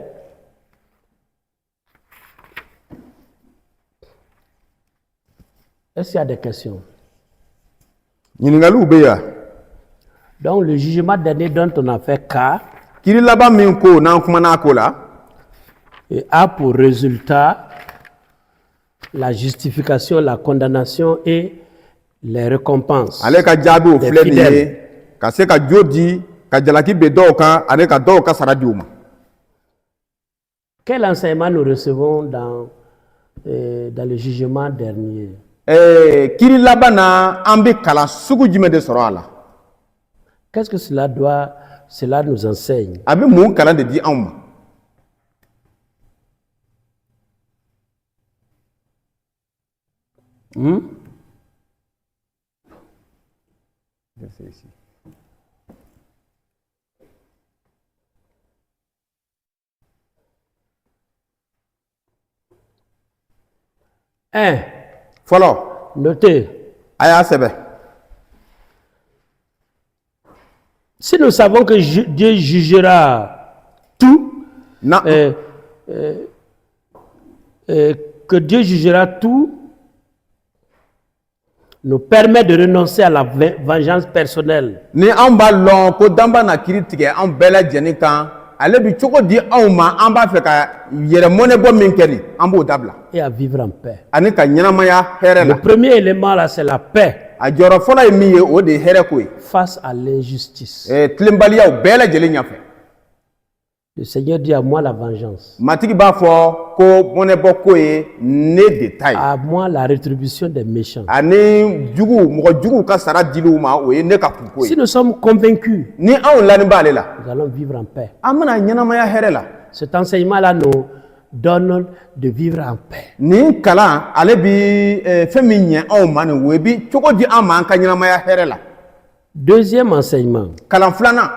Est-ce qu'il y a des questions? Nyiningali be ya. Donc le jugement dernier dont on a fait cas Kiri laba min ko na kuma na ko la a pour résultat la justification, la condamnation et les récompenses. ale ka jabi o des filɛ nin ye fidèles. ka se ka jo di ka jalaki be dɔw kan ale ka dɔw ka sara di u ma. Quel enseignement nous recevons dans le jugement dernier? Kiri laban na an bɛ kalan sugu jumɛn de sɔrɔ a la. Qu'est-ce que cela nous enseigne? A bɛ mun kalan de di anw ma. Fɔlɔ Notez, a y'a sɛbɛn. si nous savons que Dieu jugera tout, Na que Dieu jugera tout, nous permet de renoncer à la vengeance personnelle. ni anw b'a lɔn ko danba na kiri tigɛ anw bɛɛ lajɛlen kan ale bi cogo di anw ma an b'a fɛ ka yɛrɛ mɔnɛbɔ min kɛ nin an b'o dabila Et à vivre en paix. ani ka ɲɛnamaya hɛrɛ Le la. premier élément là, c'est la paix A jɔyɔrɔ fɔlɔ ye min ye o de ye hɛrɛ ko ye. face à l'injustice. Tilenbaliyaw bɛɛ lajɛlen ɲɛfɛ. Le Seigneur dit à moi la vengeance, Matigi b'a fɔ ko mɔnɛbɔ ko ye ne de ta ye. à moi la rétribution des méchants. Ani jugu mɔgɔ juguw ka sara diliw ma o ye ne ka kunko Si ye. nous sommes convaincus, Ni anw lani b'ale la nous allons vivre en paix. an bɛna ɲɛnamaya hɛrɛ la. Cet enseignement-là nous donne de vivre en paix. Nin kalan ale bi fɛn min ɲɛ anw ma nin o ye bi cogo di an ma an ka ɲɛnamaya hɛrɛ la. Deuxième enseignement, Kalan filanan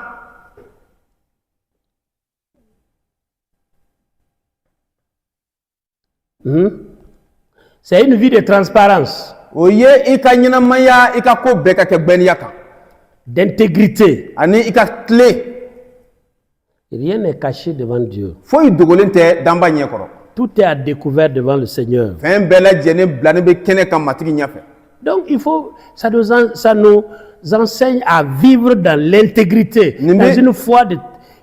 c'est une vie de transparence, o ye i ka ɲɛnamaya i ka ko bɛɛ ka kɛ gbɛniya kan d'intégrité. ani i ka tile Rien n'est caché devant Dieu. foyi dogolen tɛ danba ɲɛ kɔrɔ. Tout est à découvert devant le Seigneur. Fɛn bɛɛ lajɛlen bilani bɛ kɛnɛ kan matigi ɲɛfɛ. Donc ça nous enseigne à vivre dans l'intégrité, dans une foi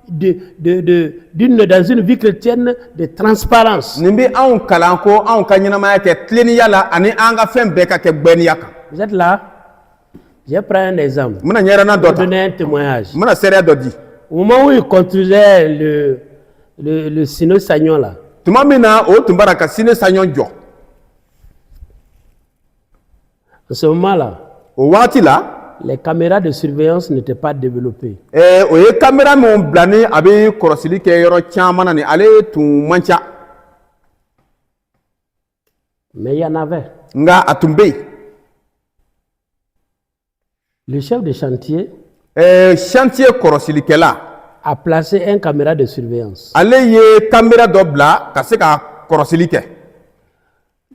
dans une vie chrétienne de transparence. Nin bɛ anw kalan ko anw ka ɲɛnamaya kɛ tilennenya la ani an ka fɛn bɛɛ ka kɛ gbɛniya kan. Vous êtes là? Je prends un exemple. N bɛna ɲɛrana Je dɔ vais ta. donner un témoignage. N bɛna seereya dɔ di. Au moment où il construisait le Sino Sagnon là, Tuma min na o tun b'a ka sini saɲɔ jɔ. en ce moment-là, O waati la les caméras de surveillance n'étaient pas développées. o ye kamera min bila ni a bɛ kɔlɔsili kɛ yɔrɔ caman na ni ale tun man ca. Mais il y en avait. Nka a tun bɛ yen. Le chef de chantier Chantier kɔlɔsilikɛla a placé un caméra de surveillance. ale ye kamera dɔ bila ka se ka kɔlɔsili kɛ.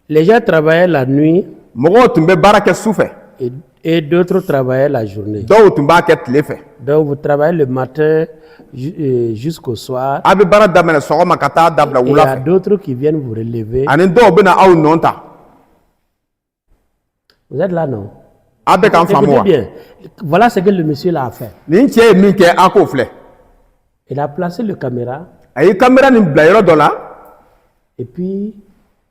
Les gens travaillaient la nuit Mɔgɔw tun bɛ baara kɛ su fɛ. et d'autres travaillaient la journée. Dɔw tun b'a kɛ tile fɛ. Donc vous travaillez le matin jusqu'au soir. A bɛ baara daminɛ sɔgɔma ka taa dabila Et il y wula a fɛ. d'autres qui viennent vous relever. Ani dɔw bɛ na aw nɔ ta. Vous êtes là, non? A bɛ k'an faamu Écoutez wa? bien. Voilà ce que le monsieur là a fait. Nin cɛ ye min kɛ a k'o filɛ. Il a placé le caméra A ye kamera nin bila yɔrɔ dɔ la. et puis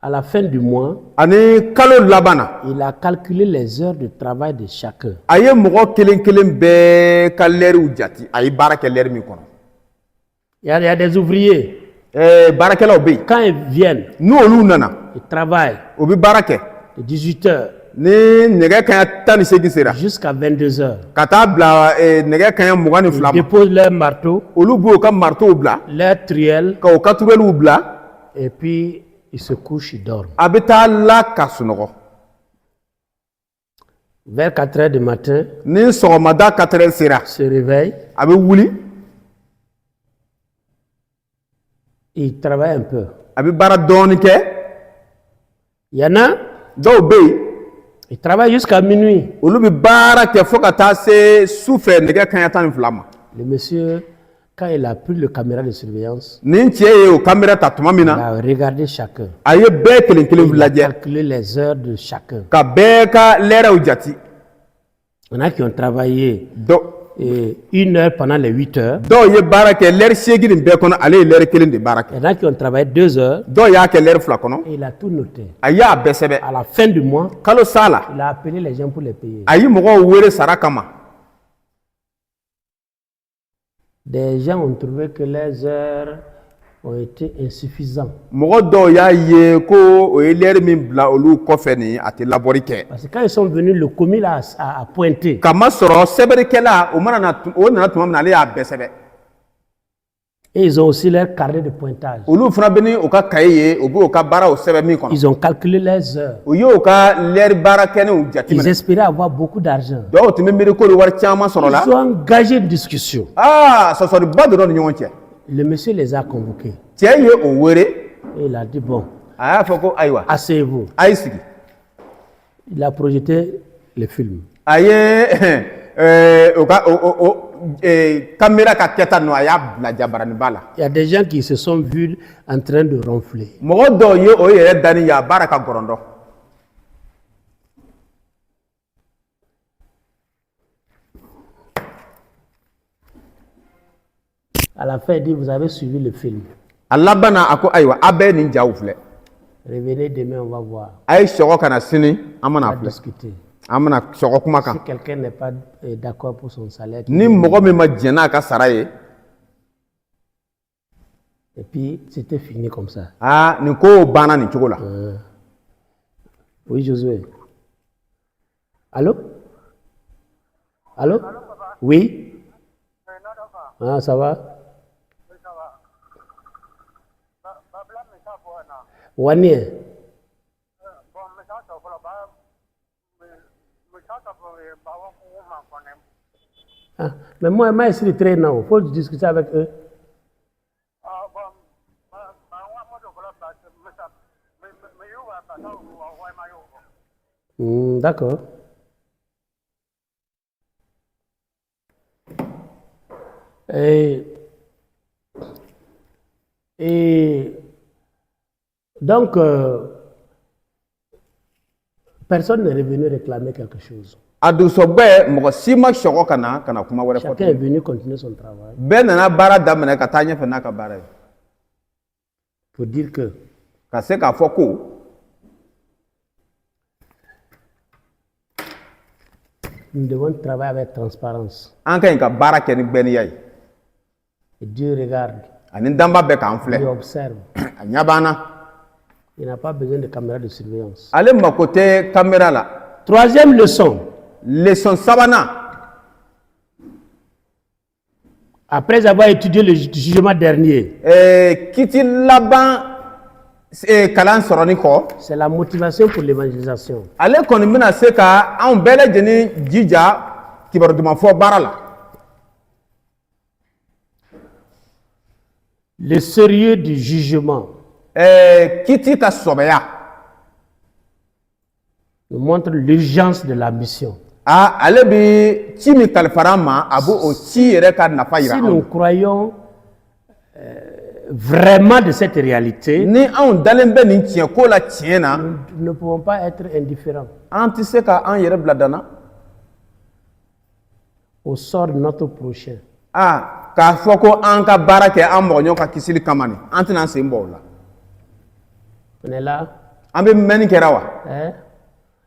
À la fin du mois, ani kalo labana il a calculé les heures de travail de chacun. aye mogo kelen kelen bɛɛ ka lɛriw jati a ye baara kɛ lɛri min kɔnɔ. Il y a des ouvriers. Baarakɛlaw bɛ yen Quand ils viennent, n'olu nana ils travaillent o bɛ baara kɛ de 18 heures ni nɛgɛ kaɲa 18 sera jusqu'à 22 heures. ka taa bila nɛgɛ kaɲa 22 Ils ma déposent leur marteau, olu b'o ka marteau bila leur truelle, ka o ka tureliw bila et puis ils se couchent, ils dorment. a bɛ taa la ka sunɔgɔ Vers 4 heures du matin, ni sɔgɔmada 4 heures sera ils se réveillent, a bɛ wuli ils travaillent un peu. a bɛ baara dɔɔni kɛ Il y en a, dɔw bɛ yen ils travaillent jusqu'à minuit. olu bɛ baara kɛ fo ka taa se sufɛ nɛgɛ kaɲa 12 ma Le monsieur, quand il a pris le caméra de surveillance, nin cɛ ye o kamera ta tuma min il na a regardé chacun. a ye bɛɛ kelen kelen Il a lajɛ calculé les heures de chacun. ka bɛɛ ka lɛrɛw jati Il y en a qui ont travaillé dɔ 1 heure pendant les 8 heures. dɔw ye baara kɛ lɛri 8 nin bɛɛ kɔnɔ ale ye lɛri 1 de baara Il y kɛ en a qui ont travaillé 2 heures. dɔw y'a kɛ lɛri 2 kɔnɔ Et il a tout noté. a y'a bɛɛ sɛbɛ À la fin du mois, kalo sa la il a appelé les gens pour les payer. a ye mɔgɔw wele sara kama Des gens ont trouvé que les heures ont été insuffisantes. mɔgɔ dɔw y'a ye ko o ye lɛri min bila olu kɔfɛ nin a tɛ labɔri kɛ Parce que quand ils sont venus, le commis a pointé. kama sɔrɔ sɛbɛrikɛla o nana tuma min na ale y'a bɛɛ sɛbɛ Et ils ont aussi leur carnet de pointage. olu fana bɛ ni o ka cahier ye o b'o ka baaraw sɛbɛn min kɔnɔ Ils ont calculé les heures. o y'o ka lɛri baara kɛnɛw Ils jateminɛ espéraient avoir beaucoup d'argent. dɔw tun bɛ miiri k'olu wari caman sɔrɔ la Ils ont engagé une discussion. sɔsɔliba donna ni ɲɔgɔn cɛ Le monsieur les a convoqués. cɛ ye o wele Et il a dit, bon, a y'a fɔ ko ayiwa asseyez-vous. a y'i sigi Il a projeté le film. a ye o ka kamera ka kɛta ninnu a y'a bila jabaraniba la Il y a des gens qui se sont vus en train de ronfler. mɔgɔ dɔw ye o yɛrɛ dani ya baara ka gɔrɔndɔ À la fin, il dit, vous avez suivi le film. a laban na a ko ayiwa a bɛɛ nin jaw filɛ Revenez demain, on va voir. a ye sɔgɔ ka na sini an On bɛna va filɛ discuter. an bɛna sɔgɔ kuma kan Si quelqu'un n'est pas d'accord pour son salaire, ni mɔgɔ min ma jɛn n'a ka sara ye et puis c'était fini comme ça. nin ko banna nin cogo la Oui, Josué. Allô? Allô? Oui? Ah, ça va? Wanye. Ah, mais moi, je suis très non. Il faut discuter avec eux. D'accord. Et donc, personne n'est revenu réclamer quelque chose. a dusɔbɛ mɔgɔ si ma sɔgɔ ka na kuma wɛrɛ fɔ Chacun est venu continuer son travail bɛɛ nana baara daminɛ ka taa ɲɛfɛ n'a ka baara ye pour dire que ka se k'a fɔ ko nous devons travailler avec transparence. an ka ɲi ka baara kɛ ni gbɛniya ye Et Dieu regarde, ani danba bɛ k'an il filɛ observe. a ɲɛ b'an na Il n'a pas besoin de caméra de surveillance. ale mako tɛ kamera la Troisième leçon. leçon sabanan Après avoir étudié le jugement dernier, kiti laban kalan sɔrɔni kɔ c'est la motivation pour l'évangélisation. ale kɔni bɛna se ka anw bɛɛ lajɛlen jija kibaru duman fɔ baara la Le sérieux du jugement kiti ka sɔbɛya nous montre l'urgence de la mission. ale bi ci min kalifara an ma a b'o ci yɛrɛ ka nafa yira Si anw nous na. croyons vraiment de cette réalité, ni anw dalen bɛ nin tiɲɛ ko la tiɲɛ na nous ne pouvons pas être indifférents an tɛ se ka an yɛrɛ bila dana au sort de notre prochain. k'a fɔ ko an ka baara kɛ an mɔgɔɲɔgɔn ka kisili kama nin an tɛna an sen bɔ o la On est là, An bɛ mɛnni kɛra wa? Hein?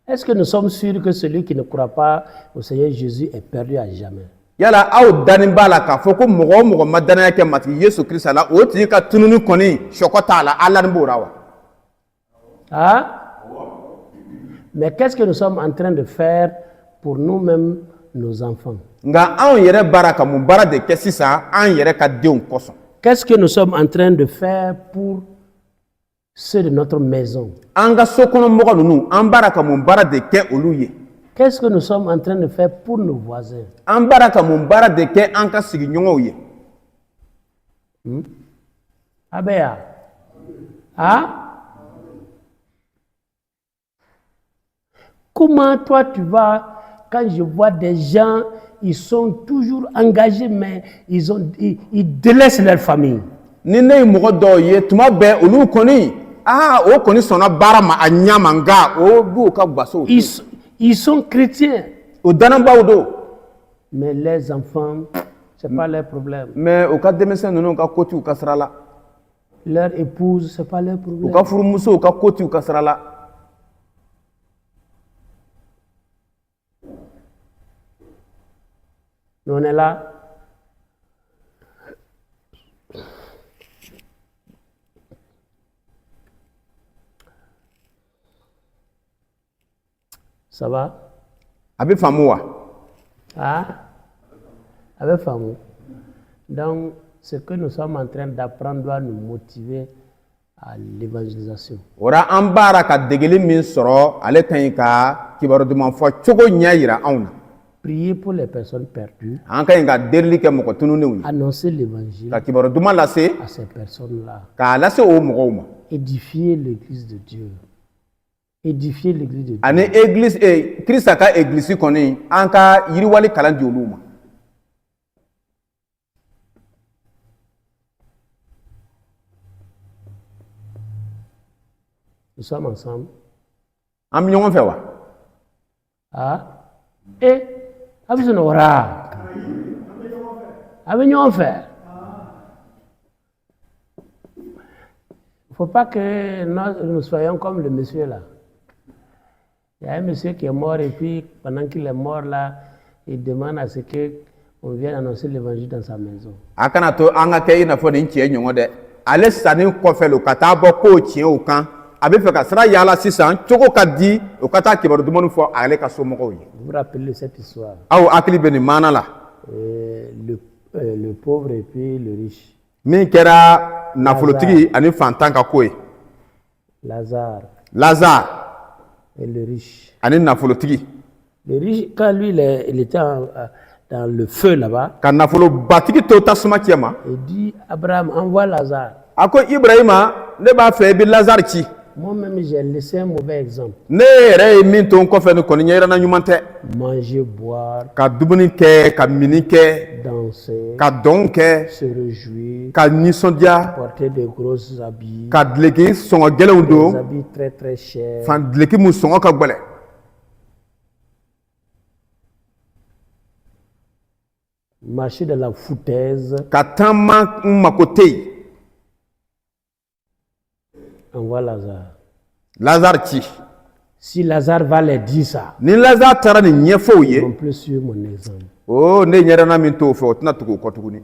Est-ce que nous sommes sûrs que celui qui ne croit pas au Seigneur Jésus est perdu à jamais? Yala aw dani b'a la k'a fɔ ko mɔgɔ o mɔgɔ ma danaya kɛ matigi Yesu Kirista la o tigi ka tununi kɔni sɔkɔ t'a la Ala ni b'o la wa? Hein? Mais qu'est-ce que nous sommes en train de faire pour nous-mêmes, nos enfants? Nka anw yɛrɛ baara ka mun baara de kɛ sisan an yɛrɛ ka denw kosɔn? Qu'est-ce que nous sommes en train de faire pour ceux de notre maison? An ka sokɔnɔmɔgɔ ninnu an baara ka mun baara de kɛ olu ye? Qu'est-ce que nous sommes en train de faire pour nos voisins? An baara ka mun baara de kɛ an ka sigiɲɔgɔnw ye? Abéa. Hein? Comment toi tu vas, quand je vois des gens, ils sont toujours engagés, mais ils délaissent leur famille. Ni ne ye mɔgɔ dɔw ye tuma bɛɛ olu kɔni o kɔni sɔnna baara ma a ɲa ma nka o b'u ka gaso. Ils sont chrétiens. O danabaw do. Mais les enfants, c'est pas leur problème. Mais u ka denmisɛn ninnu ka ko t'u ka sira la. Leur épouse, c'est pas leur U problème. ka furumusow ka ko t'u ka sira la. Nous on est là. Ça va? A bɛ faamu wa? Ah? Avec famille. Donc, ce que nous sommes en train d'apprendre doit nous motiver à l'évangélisation. Ora an baara ka degeli min sɔrɔ ale ka ɲi ka kibaru duman fɔ cogo ɲɛ yira anw na. Prier pour les personnes perdues. An ka ɲi ka delili kɛ mɔgɔ tununenw ye. Annoncer l'évangile Ka kibaru duman lase à ces personnes-là. k'a lase o mɔgɔw ma. Édifier l'église de Dieu. Édifier l'église de Dieu. Ani église Krista ka église kɔni an ka yiriwali kalan di olu ma. Nous sommes ensemble. An bɛ ɲɔgɔn fɛ wa? Ah? Et, avec son aura. Avec nous, on fait. Il ne faut pas que nous soyons comme le monsieur là. Il y a un monsieur qui est mort et puis pendant qu'il est mort là, il demande à ce qu'on vienne annoncer l'évangile dans sa maison. A kana to an ka kɛ i n'a fɔ nin cɛ ɲɔgɔn dɛ. Ale sanni kɔfɛ lo ka taa bɔ kow tiɲɛ o kan. A bɛ fɛ ka sira yaala sisan cogo ka di o ka taa kibaru dumuni fɔ ale ka somɔgɔw ye. Vous vous rappelez cette histoire? Aw hakili bɛ nin maana la. Le pauvre et puis le riche. Min kɛra nafolotigi ani fantan ka ko ye. Lazare et le riche. Ani nafolotigi. Le riche, quand lui il était dans le feu là-bas, Ka nafolobatigi to tasuma cɛ ma. il dit Abraham, envoie Lazare. A ko Ibrahima ne b'a fɛ i bɛ Lazare ci. Moi-même, j'ai laissé un mauvais exemple. Ne yɛrɛ ye min to n kɔfɛ ni kɔni ɲɛyirana ɲuman tɛ. Manger, boire, Ka dumuni kɛ, ka mini kɛ, danser, ka dɔn kɛ, se réjouir, ka nisɔndiya, porter de gros habits, ka dileki sɔngɔ gɛlɛnw des don, habits très très chers, fan dileki mun sɔngɔ ka gbɛlɛ. marcher dans la foutaise. Ka taama n mako tɛ yen. Envoie Lazare. Lazare ci. Si Lazare va les dire ça, Ni Lazare taara nin ɲɛfɔ u ils ye, vont plus suivre mon exemple. ne ɲɛrana min t'o fɛ o tɛna tugu o kɔ tuguni.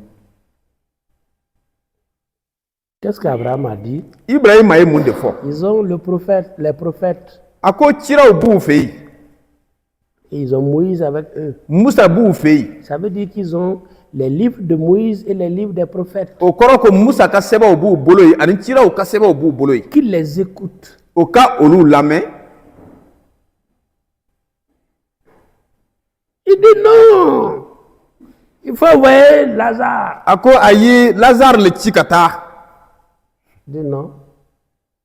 Qu'est-ce qu'Abraham a dit? Ibrahima ye mun de fɔ? Ils ont le prophète, les prophètes. A ko ciraw b'u fɛ yen, Et ils ont Moïse avec eux. Musa b'u fɛ yen. Ça veut dire qu'ils ont les livres de Moïse et les livres des prophètes. O kɔrɔ ko Musa ka sɛbɛnw b'u bolo yen ani ciraw ka sɛbɛnw b'u bolo yen. Qu'ils les écoutent. O ka olu lamɛn. Il dit non. Il faut envoyer Lazare. A ko ayi Lazare le ci ka taa. Il dit non.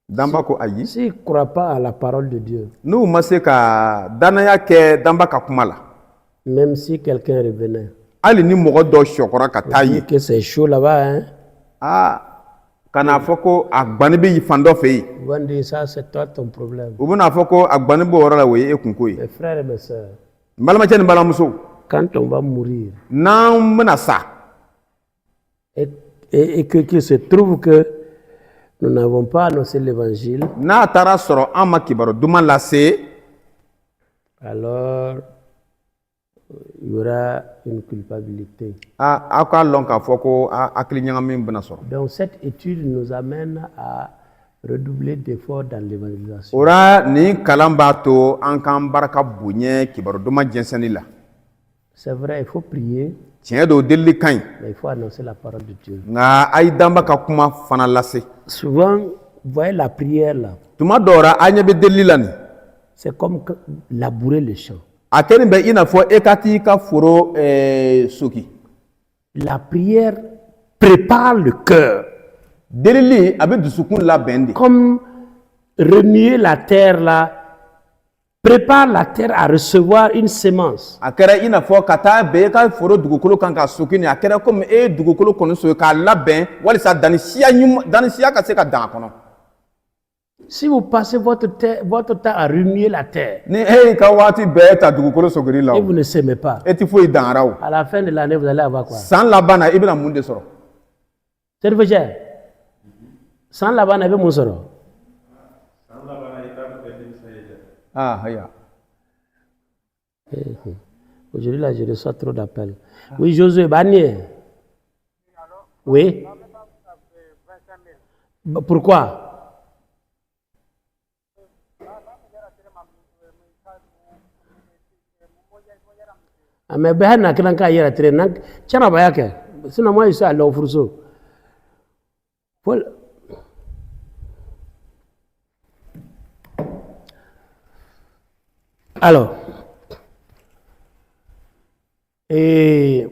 Danba ko ayi. S'ils ne croient pas à la parole de Dieu, N'u ma se ka danaya kɛ Danba ka kuma la. même si quelqu'un revenait, Hali ni mɔgɔ dɔ sɔkɔra ka taa dit yen. que c'est chaud là-bas, hein? Kana fɔ ko a gbani bɛ fan dɔ fɛ yen. Ils vont dire ça, c'est toi ton problème. U bɛna fɔ ko a gbani b'o yɔrɔ la o ye e kunko ye. Mes frères et mes sœurs, N balimakɛ ni n balimamuso, quand on va mourir n'an bɛna sa et que se trouve que nous n'avons pas annoncé l'évangile, n'a taara sɔrɔ an ma kibaru duman lase, alors il y aura une culpabilité. aw k'a lɔn k'a fɔ ko hakili ɲagami bɛna sɔrɔ. Donc cette étude nous amène à redoubler d'efforts dans l'évangélisation. Ora ni kalan b'a to an k'an baraka bonya kibaru duman jɛnsɛnni la. C'est vrai, il faut prier, Tiɲɛ don delili ka ɲi, mais il faut annoncer la parole de Dieu. nka a' ye danba ka kuma fana lase. Souvent, vous voyez la prière là, Tuma dɔw la a ɲɛ bɛ delili la nin. c'est comme labourer le champ. A kɛlen bɛ i n'a fɔ e ka t'i ka foro soki. La prière prépare le cœur. Delili a bɛ dusukun labɛn de. Comme remuer la terre là, prépare la terre à recevoir une sémence. A kɛra i n'a fɔ ka taa bɛn e ka foro dugukolo kan ka soki nin, a kɛra komi e ye dugukolo kɔni soki k'a labɛn walisa danni siya ka se ka dan a kɔnɔ. Si vous passez votre temps à remuer la terre Ni e y'i ka waati bɛɛ ta dugukolo sogiri la et o, vous ne s'aimez pas, e ti foyi dan ara o. à la fin de l'année, vous allez avoir quoi? San laban na i bɛna mun de sɔrɔ? C'est le cher. Sans la banane, vous avez mon Ah, haya. Aujourd'hui, là, je reçois trop d'appels. Oui, Josué, Banier. Oui. Pourquoi? Mais ben, na kilan ka yera tire nak chana ba yake. Sinon moi je suis à l'offroso. Alors, et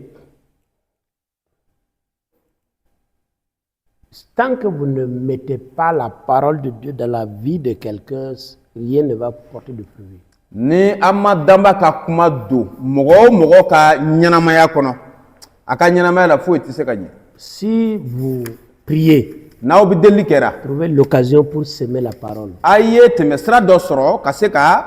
tant que vous ne mettez pas la parole de Dieu dans la vie de quelqu'un, rien ne va porter de fruits. Ni amma damba ka kuma do mɔgɔ ka ɲɛnamaya kɔnɔ, a ka ɲɛnamaya la foyi tɛ se ka ɲɛ. Si vous priez, n'aw bɛ delili kɛra, trouvez l'occasion pour s'aimer la parole. a ye tɛmɛ sira dɔ sɔrɔ ka se ka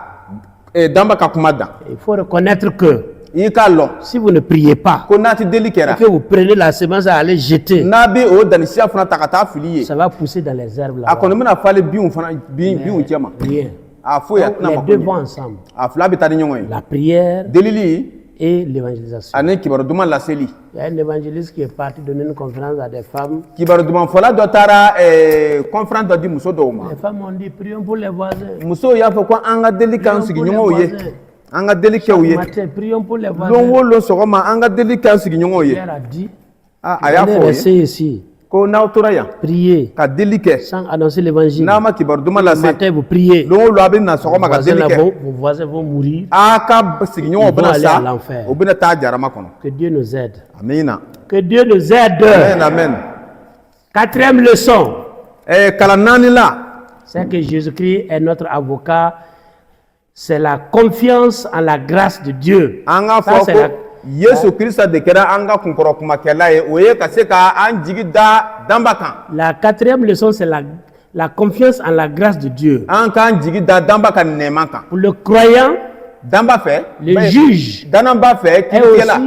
damba ka kuma dan. Il faut reconnaître que I k'a lɔn si vous ne priez pas, ko n'a tɛ delili et kɛra, que vous prenez la semence à aller jeter, n'a bɛ o danni siya fana ta ka taa fili ye, ça va pousser dans les herbes a kɔni là-bas. bɛna falen binw cɛ ma. Rien. A foyi a Donc, tɛna les ma deux ko vont ɲɛ. ensemble. A fila bɛ taa ni ɲɔgɔn ye. La prière Delili et l'évangélisation. ani kibaru duman laseli. Il y a un évangéliste qui est parti donner une conférence à des femmes. Kibaru duman fɔla dɔ taara conférence dɔ di muso dɔw ma. Les femmes ont dit, prions pour les voisins. Musow y'a fɔ ko an ka deli k'an sigiɲɔgɔnw ye, an ka deli kɛ u ye. Matin, prions pour les Lon voisins. o lon sɔgɔma an ka deli k'an sigiɲɔgɔnw ye. Pierre a dit, A y'a venez fɔ o rester ye ici, ko n'aw tora yan priez, ka deli kɛ, sans annoncer l'évangile. n'a ma kibaru duman Le lase, matin, vous priez. lon o lon a bɛ na sɔgɔma ka deli kɛ, Vos voisins vont mourir. a ka sigiɲɔgɔnw bɛna aller sa, à l'enfer. o bɛna taa jarama kɔnɔ. Que Dieu nous aide. Amina. Que Dieu nous aide. Amen, amen. Quatrième leçon, Kalan naani la, c'est que Jésus-Christ est notre avocat. C'est la confiance en la grâce de Dieu. an ka Ça, fɔ c'est ko la- Yesu Kirista de kɛra an ka kunkɔrɔ kumakɛla ye, o ye ka se ka an jigi da danba kan. La quatrième leçon, c'est la confiance en la grâce de Dieu. An k'an jigi da danba ka nɛɛma kan. Pour le croyant, Danba fɛ, le juge danaba fɛ est kiiritigɛla,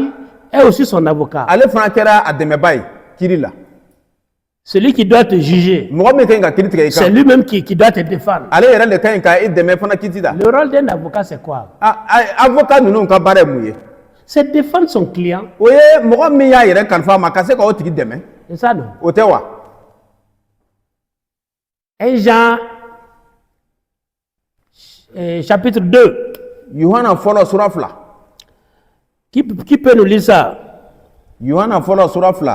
aussi son avocat. ale fana kɛra a dɛmɛba ye kiiri la. Celui qui doit te juger, Mɔgɔ min ka ɲi ka kiiri tigɛ i c'est kan, lui-même qui doit te défendre. ale yɛrɛ de ka ɲi ka i dɛmɛ fana kiiti da. Le rôle d'un avocat, c'est quoi? Avocat ninnu ka baara ye mun ye? C'est défendre son client. O ye mɔgɔ min y'a yɛrɛ kalifa a ma ka se ka o tigi dɛmɛ, C'est ça, non? o tɛ wa? 1 Jean, chapitre 2. Yohana fɔlɔ sura 2. Qui peut nous lire ça? Yohana fɔlɔ sura 2.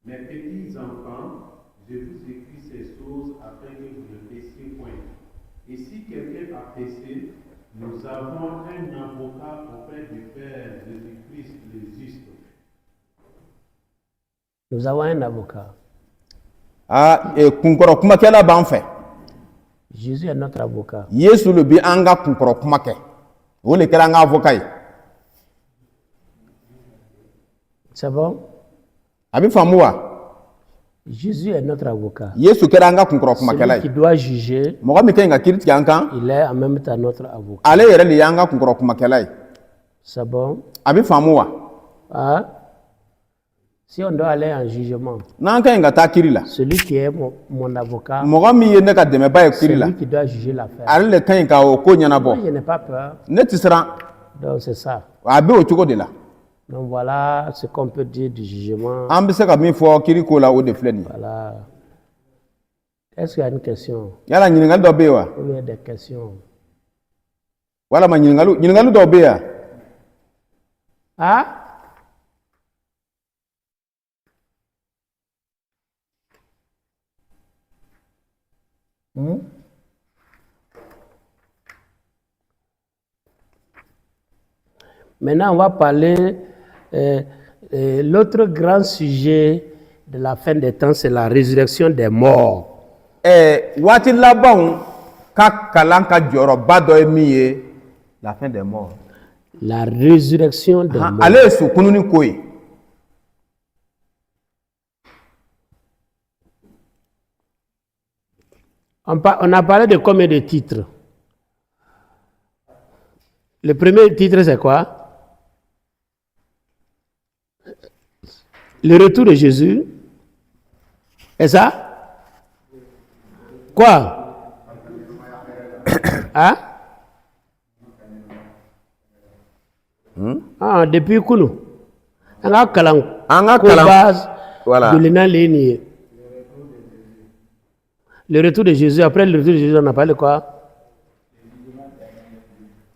Mes petits enfants, je vous écris ces choses afin que vous ne péchiez point. Et si quelqu'un a péché, nous avons un avocat auprès du Père, Jésus-Christ le juste. Nous avons un avocat. Kunkɔrɔ kumakɛla b'an fɛ. Jésus est notre avocat. Yesu le bi an ka kunkɔrɔ kuma kɛ. O le kɛra an ka avocat ye. C'est bon? A bɛ faamu wa? Jésus est notre avocat. Yesu kɛra an ka kunkɔrɔ kumakɛla Celui qui ye. doit juger, Mɔgɔ min ka ɲi ka kiiri tigɛ an kan, il est en même temps notre avocat. ale yɛrɛ de y'an ka kunkɔrɔ kumakɛla ye. C'est bon? Abi famuwa. Ah? Si on doit aller en jugement, Nan kan ngata kiri la. celui qui est mon avocat, Mogo mi ye ne ka dɛmɛ ba ye c'est kiri la. lui qui doit juger l'affaire. Ale le kan ka o ko Moi, ɲɛnabɔ. je n'ai pas peur. Ne ti siran. Donc, c'est ça. A bɛ o cogo de la. Donc, voilà ce qu'on peut dire du jugement. An bɛ se ka min fɔ kiri ko la o de filɛ nin ye. Voilà. Est-ce qu'il y a une question? Yala ɲininkali dɔ bɛ yen wa? Ou il y a des questions? Walama ɲininkali dɔ bɛ yen wa? Ah? Maintenant, on va parler. L'autre grand sujet de la fin des temps, c'est la résurrection des morts. Waati labanw ka kalan ka jɔyɔrɔba dɔ ye min ye la fin des morts. La résurrection des morts. Ale ye su kununi ko ye. On a parlé de combien de titres? Le premier titre, c'est quoi? Le retour de Jésus. Et ça? Quoi? Hein? Ah, depuis Kounou. On a base Voilà. de l'énigme. Le retour de Jésus. Après le retour de Jésus, on a parlé de quoi?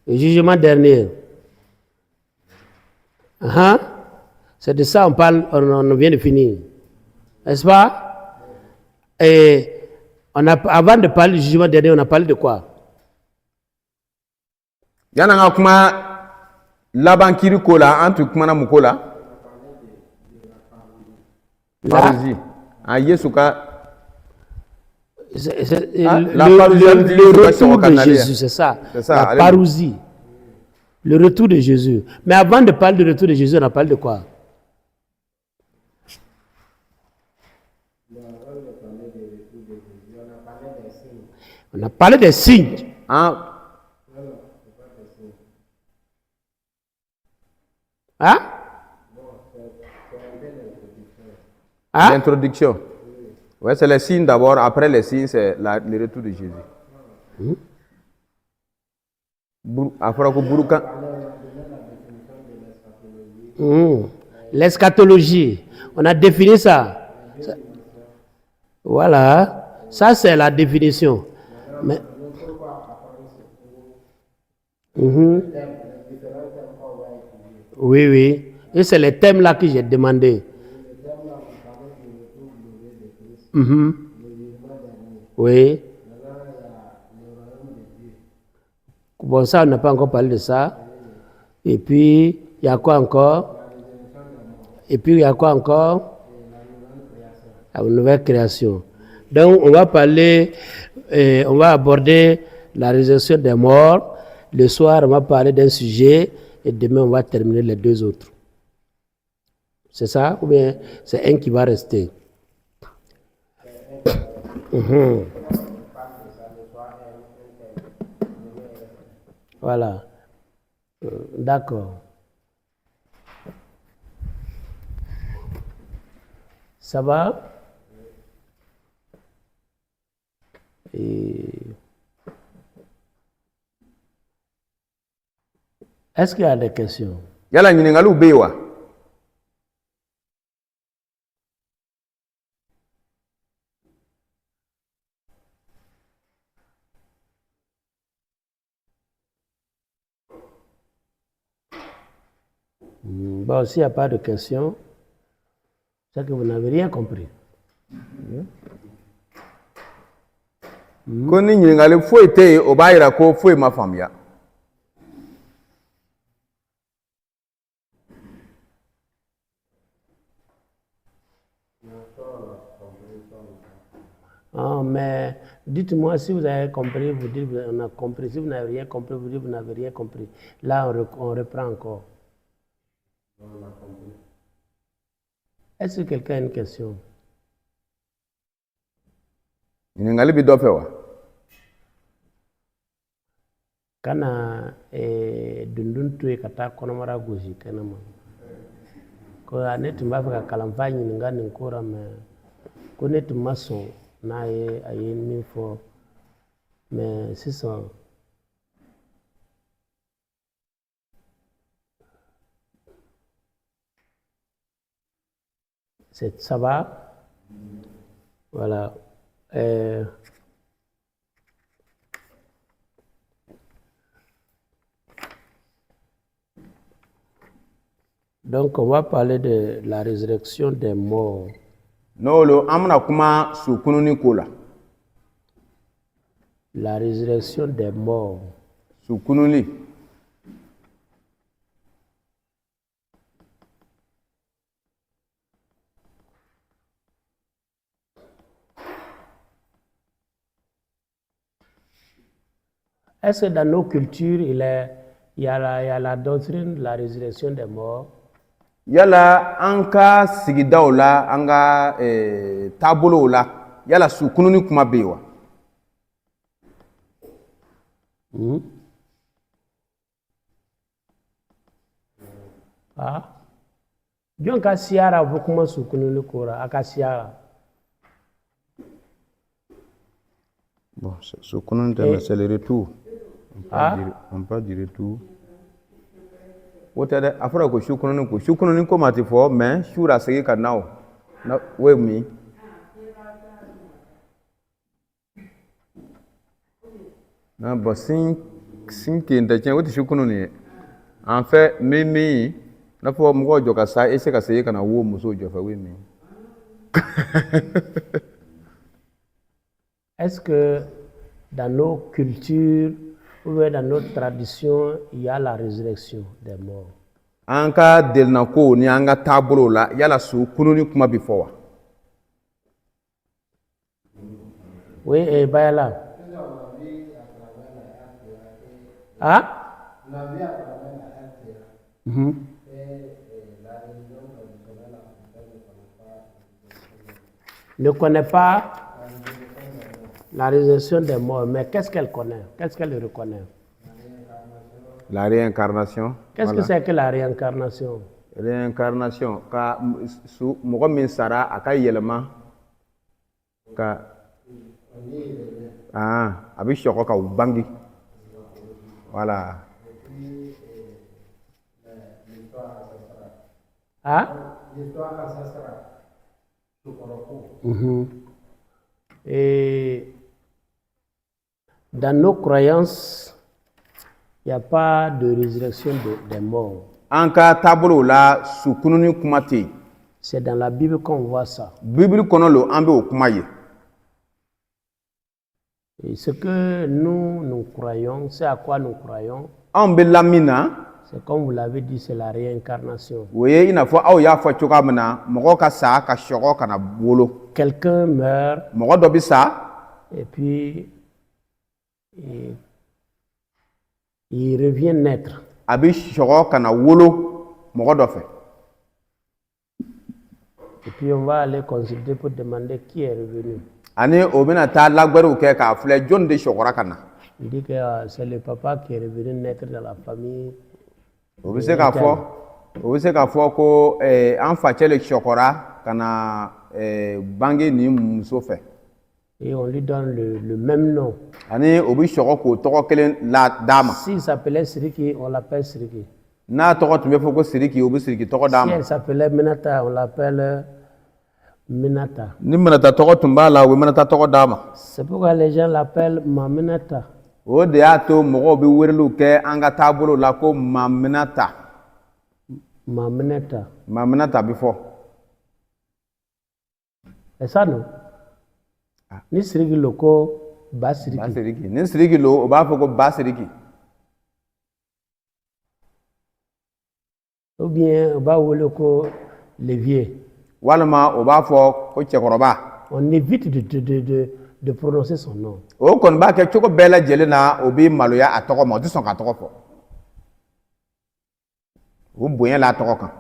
Le jugement dernier. C'est de ça on parle, on vient de finir. N'est-ce pas? Et avant de parler du jugement dernier, on a parlé de quoi? Yana nga kuma laban kiri ko la an tu kuma na mu ko la. Parousie. Ah Yesu ka le retour de Jésus, c'est ça. La parousie. Le retour de Jésus. Mais avant de parler du retour de Jésus, on a parlé de quoi? On a parlé des signes. Hein? L'introduction. Ouais, c'est les signes d'abord. Après les signes, c'est le retour de Jésus. L'eschatologie. On a défini ça. Voilà. Ça, c'est la définition. Mais... Oui, oui. Et c'est les thèmes là que j'ai demandé. Oui. Bon, ça, on n'a pas encore parlé de ça. Et puis, il y a quoi encore? Et puis, il y a quoi encore? La nouvelle création. Donc, on va parler, on va aborder la résurrection des morts. Le soir, on va parler d'un sujet et demain, on va terminer les deux autres. C'est ça? Ou bien c'est un qui va rester? Voilà. D'accord. Ça va? Est-ce qu'il y a des questions? Yala ɲininkaliw bɛ yen wa? Bon, s'il n'y a pas de questions, c'est que vous n'avez rien compris. Ko ni ɲininkali foyi tɛ yen o b'a yira ko foyi ma faamuya. Ah, mais dites-moi si vous avez compris, vous dites on a compris. Si vous n'avez rien compris, vous dites vous n'avez rien compris. Là, on reprend encore. Est-ce que quelqu'un a une question? Ɲininkali bɛ dɔ fɛ wa? kana dundun to ka taa kɔnɔmara gosi kɛnɛ ma ko ne tun b'a fɛ ka kalanfa ɲininka nin ko la mais ko ne tun ma sɔn n'a ye a ye min fɔ mais sisan ça va voilà donc on va parler de la résurrection des morts. N'olo amna kuma su kununi ko la. La résurrection des morts. Su kununi. Est-ce que dans nos cultures, il y a la doctrine de la résurrection des morts? Yala anka sigidaw la anga tabolo la yala su kununi kuma bewa. Ah. Jon ka siara bu kuma su kununi kora aka siara. Bon, su kununi c'est le retour. On peut dire retour. Wotade afra ko shukununi ko mati fo mais shura segi ka naw na we mi na bosin sinke ndachen woti shukununi en fait mimi na fo mo jo ka sa ese ka segi kana wo muso jo fa we mi. Est-ce que dans nos cultures ou dans notre tradition, il y a la résurrection des morts? Anka delna ko ni anga tabolo la yala su kununi kuma bi fo wa. Oui, et Bayala. Ah? La vie à travers la RTA. Ne connaît pas la résurrection des morts, mais qu'est-ce qu'elle connaît? Qu'est-ce qu'elle reconnaît? La réincarnation. Qu'est-ce que c'est que la réincarnation? Réincarnation. Ka su mogo min sara aka yelema ka abi shoko ka bangi. Voilà. L'histoire ancestrale. Et dans nos croyances, il n'y a pas de résurrection des morts. Anka tabolo la su kununi kumate. C'est dans la Bible qu'on voit ça. Bible kono lo ambe o kumaye. Et ce que nous croyons, c'est à quoi nous croyons. Ambe lamina. C'est comme vous l'avez dit, c'est la réincarnation. Woye ina fo aw ya fo choka mena mogo ka sa ka shoko kana bolo. Quelqu'un meurt. Mogo do bi sa. Et puis il revient naître. Abi shoko kana wolo mogo do fe. Et puis on va aller consulter pour demander qui est revenu. Ani obina ta lagberu ke ka fle John de shokora kana. Il dit que c'est le papa qui est revenu naître dans la famille. Obise ka fo ko an fa chele shokora kana bangi ni muso fe. Et on lui donne le même nom. Ani obi shoko ko toko kelen la dama. S'il s'appelait Siriki, on l'appelle Siriki. Na toko tumbe fo ko Siriki obi Siriki toko dama. Si elle s'appelait Minata, on l'appelle Minata. Ni Minata toko tumba la we Minata toko dama. C'est pourquoi les gens l'appellent Maminata. O de ato mogo bi werlu ke anga tabolo la ko Maminata. Maminata. Maminata before. C'est ça non? Ni Siriki loko ba Siriki. Ba Siriki. Ni Siriki lo o ba fo ko ba Siriki. Ou bien on va wolo ko Lévier. Walama o ba fo ko chekoroba. On évite de prononcer son nom. O kon ba ke choko bela jelena obi maloya atoko mo dison ka toko fo. O boyen la toko kan.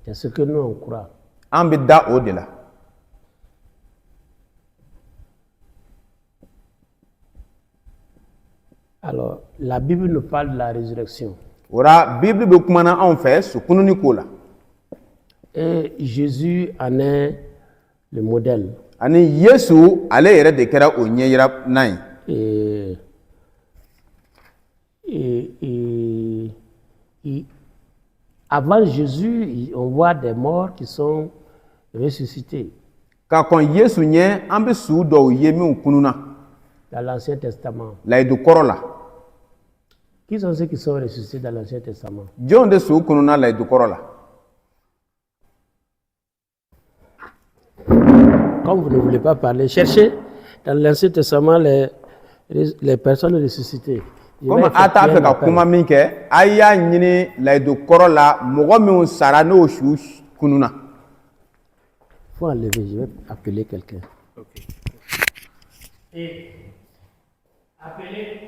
C'est ce que nous on croit. Ambida o de la. Alors, la Bible nous parle de la résurrection. Ora Bible be kuma na anw fɛ su kununi ko la. Et Jésus en est le modèle. Ani Yesu ale yɛrɛ de kɛra o ɲɛyira nan ye. Et avant Jésus, on voit des morts qui sont ressuscités. Ka kɔn Yesu ɲɛ an bɛ su dɔw ye minnu kununa. Dans l'Ancien Testament. Layidu kɔrɔ la. Qui sont ceux qui sont ressuscités dans l'Ancien Testament? Jɔnw de su kununa layidu kɔrɔ la. Comme vous ne voulez pas parler, cherchez dans l'Ancien Testament les personnes ressuscitées. Comme a t'a fɛ ka kuma min kɛ, a y'a ɲini layidu kɔrɔ la mɔgɔ minnu sara n'o su kununa. Il faut enlever, je vais appeler quelqu'un. Okay. Et appeler,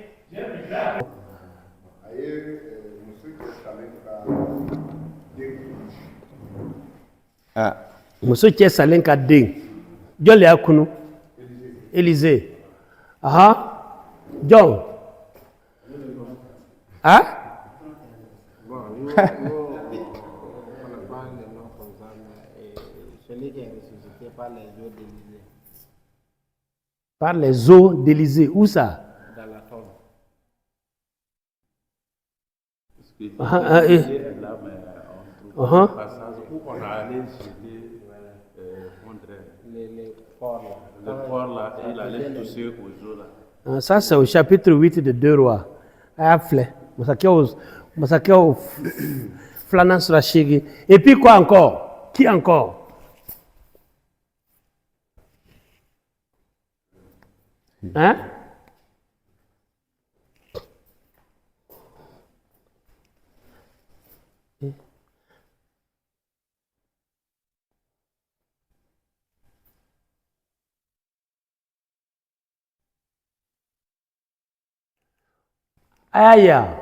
Monsieur qui est Salenka Ding. John le Akunu. Élysée. Ah, John. Hein? Celui qui est ressuscité par les eaux d'Élysée. Par les eaux d'Élysée. Où ça? Dans la tombe. Passage où on a allé jeter Les corps là. le corps là, et il allait toucher aux eaux là. Ça, c'est au chapitre 8 de 2 Rois. Et puis quoi encore? Qui encore? Hein? Aya.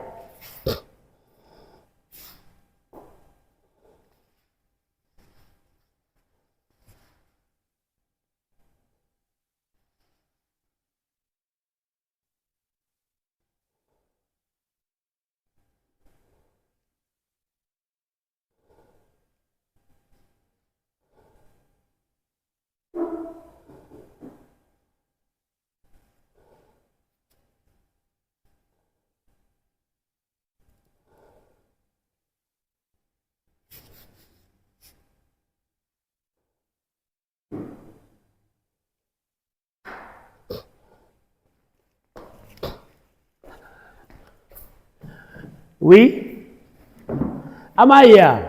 Oui? Amaya.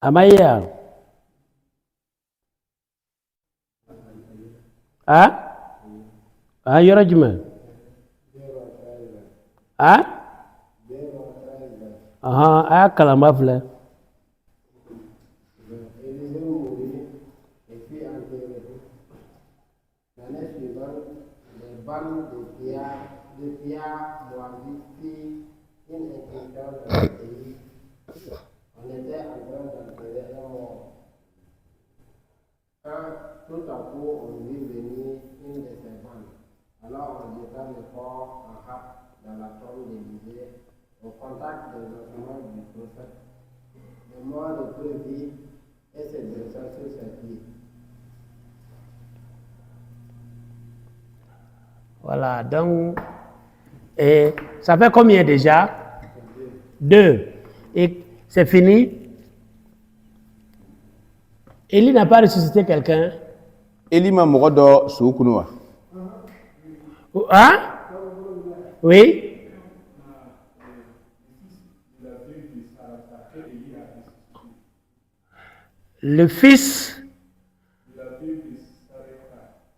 Amaya. Hein? Ah, il y aura du mal. Hein? Ah, Kalamba Vle. Élisée mourut et fut enterré. L'année suivante, les bandes de Pierre moabites firent une incursion dans le pays. On était en train d'enterrer un mort. Quand tout à coup on vit venir une de ces bandes, alors on jeta le corps en rate dans la tombe d'Élisée au contact des ossements du prophète. Le mort le plus vite et se dressa sur ses pieds. Voilà, donc, et ça fait combien déjà? 2. Et c'est fini? Élie n'a pas ressuscité quelqu'un? Élie ma mɔgɔ dɔ su kunu wa? Hein? Oui? Le fils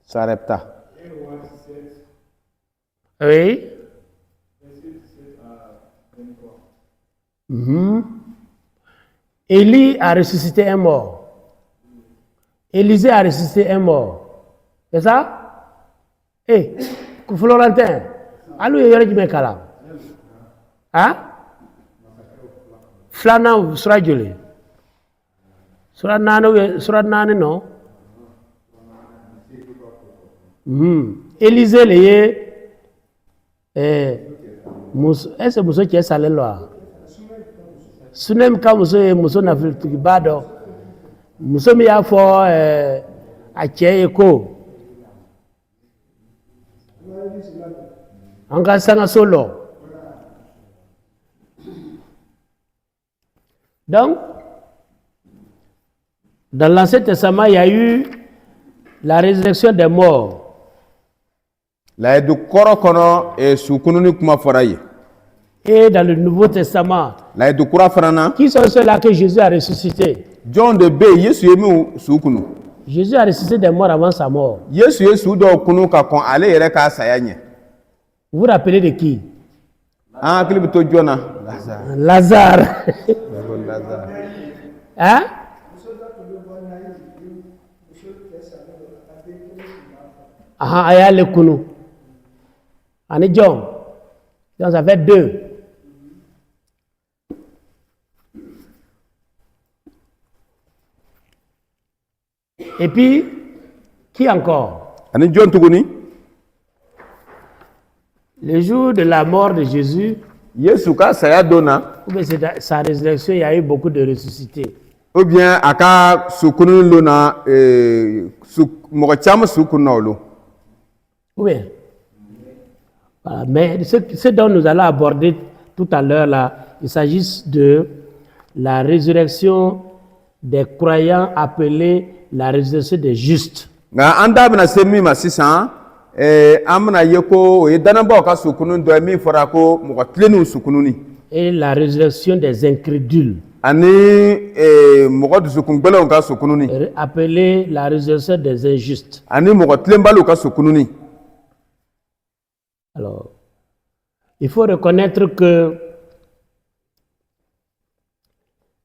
Sarepta. oui. Élie a ressuscité un mort. Élisée a ressuscité un mort. C'est ça? Eh, Florentin, allô, il y a du mec là. Hein? Flana, sera joli. Sera nane, non? Élisée, est-ce que Mousso qui est salé là? Sunem ka Mousso na filtri bado. Mousso mi a fo a eko. Anga sanga solo. Donc, dans l'Ancien Testament, il y a eu la résurrection des morts. La edu kɔrɔ kɔnɔ su kunu ni kuma fɔra ye. Et dans le Nouveau Testament, La edu kura fana na. qui sont ceux-là que Jésus a ressuscité? Jɔn de bɛ yen Yesu ye min su kunu. Jésus a ressuscité des morts avant sa mort. Yesu ye su dɔw kunu ka kɔn ale yɛrɛ k'a saya ɲɛ. Vous vous rappelez de qui? An hakili bɛ to jɔn na. Lazare. Hein? Ah, il y a le kunu. Ani John. Donc ça fait 2. Et puis, qui encore? Ani jɔn tuguni. Le jour de la mort de Jésus, Yesu ka saya don na. ou bien sa résurrection, il y a eu beaucoup de ressuscités. Ou bien a ka su kunu lo na mɔgɔ caman su kunu na olu. Oui. Voilà. Mais ce dont nous allons aborder tout à l'heure là, il s'agit de la résurrection des croyants appelée la résurrection des justes. Nka an da bɛna se min ma sisan an bɛna ye ko o ye danabaw ka su kunu dɔ ye min fɔra ko mɔgɔ tilennenw su kununi. Et la résurrection des incrédules. Ani mɔgɔ dusukun gbɛlɛnw ka su kununi. Appelée la résurrection des injustes. Ani mɔgɔ tilenbaliw ka su kununi. Alors, il faut reconnaître que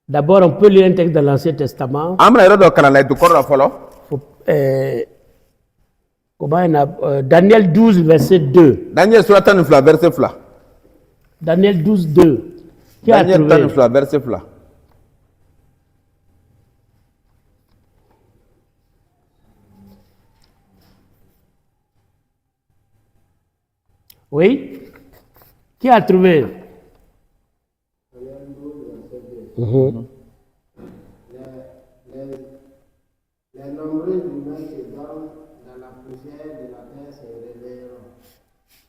d'abord on peut lire un texte dans l'Ancien Testament. An bɛna yɔrɔ dɔ kalan la edu kɔrɔ la fɔlɔ. Daniel 12, verset 2. Daniel sura 12 verset 2. Daniel 12, 2. Qui a Daniel trouvé? 12 verset 2. Oui? Qui a trouvé? Les nombreux humains qui dorment dans la poussière de la terre se réveilleront.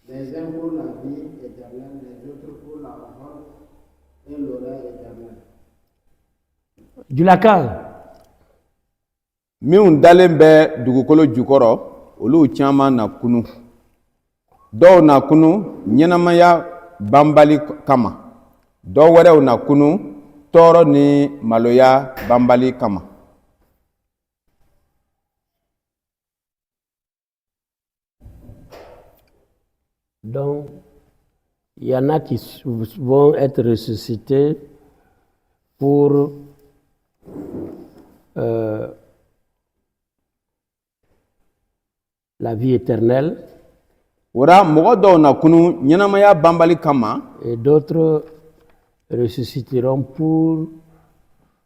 Les uns pour la vie éternelle, les autres pour la honte et l'horreur éternelle. Du lacan. Minnu dalen bɛ dugukolo jukɔrɔ olu caman na kunu. Dɔw na kunu ɲɛnamaya banbali kama. Dɔw wɛrɛw na kunu tɔɔrɔ ni maloya banbali kama. Donc, il y en a qui vont être ressuscités pour la vie éternelle. Ora mɔgɔ dɔw na kunu ɲɛnamaya banbali kama. Et d'autres ressusciteront pour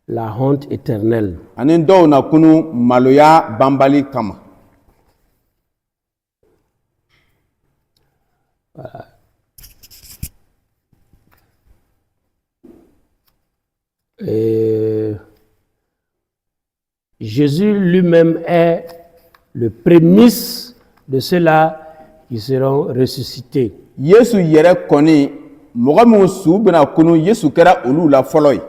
la honte éternelle. Ani dɔw na kunu maloya banbali kama. Voilà. Et Jésus lui-même est le prémisse de ceux-là qui seront ressuscités. Yesu yɛrɛ kɔni mɔgɔ min su bɛna kunu Yesu kɛra olu la fɔlɔ ye.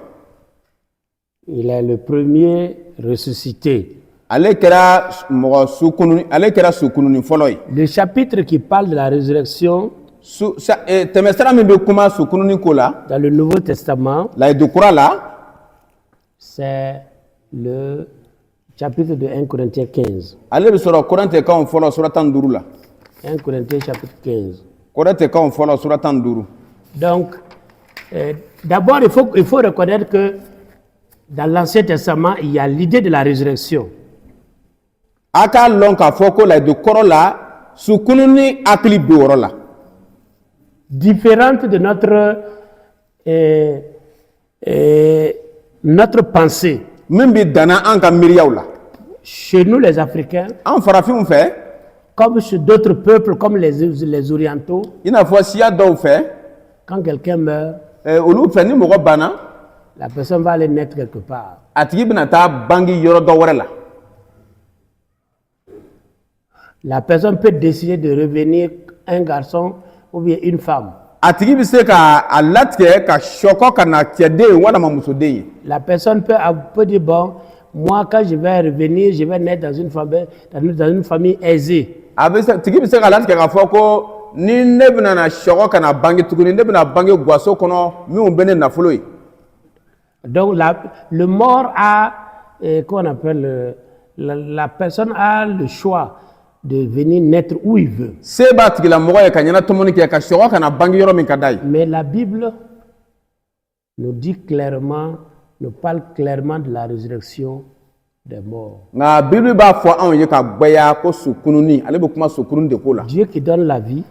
Il est le premier ressuscité. Ale kɛra mɔgɔ su kunu, ale kɛra su kununi fɔlɔ ye. Le chapitre qui parle de la résurrection tɛmɛsira min bɛ kuma su kununi ko la. dans le Nouveau Testament, Layidu kura la. c'est le chapitre de 1 Corinthiens 15. Ale bɛ sɔrɔ Korintɛkanw fɔlɔ sura 15 la. 1 Corinthiens chapitre 15. Korintɛkanw fɔlɔ sura 15. Donc, d'abord, il faut reconnaître que dans l'Ancien Testament, il y a l'idée de la résurrection. A k'a lɔn k'a fɔ ko layidu kɔrɔ la su kununi hakili bɛ o yɔrɔ la. Différente de notre pensée. Min bɛ danna an ka miiriyaw la. Chez nous, les Africains, An farafinw fɛ. comme chez d'autres peuples, comme les Orientaux, I n'a fɔ siya dɔw fɛ. quand quelqu'un meurt, Olu fɛ ni mɔgɔ banna. la personne va aller naître quelque part. A tigi bɛna taa bangi yɔrɔ dɔ wɛrɛ la. La personne peut décider de revenir un garçon ou bien une femme. A tigi bɛ se ka a latigɛ ka sɔkɔ ka na cɛden walima musoden ye. La personne peut dire, bon, moi, quand je vais revenir, je vais naître dans une famille aisée. A bɛ se tigi bɛ se ka latigɛ k'a fɔ ko ni ne bɛna na sɔkɔ ka na bange tuguni ne bɛna bange gaso kɔnɔ minnu bɛ ne nafolo ye. Donc, le mort a, qu'on appelle, la personne a le choix de venir naître où il veut. Se b'a tigilamɔgɔ ye ka ɲɛnatɔmɔni kɛ ka sɔkɔ ka na bange yɔrɔ min ka d'a ye. Mais la Bible nous dit clairement, nous parle clairement de la résurrection des morts. Nka Bible b'a fɔ anw ye ka gbɛya ko su kununi ale bɛ kuma su kununi de ko la. Dieu qui donne la vie,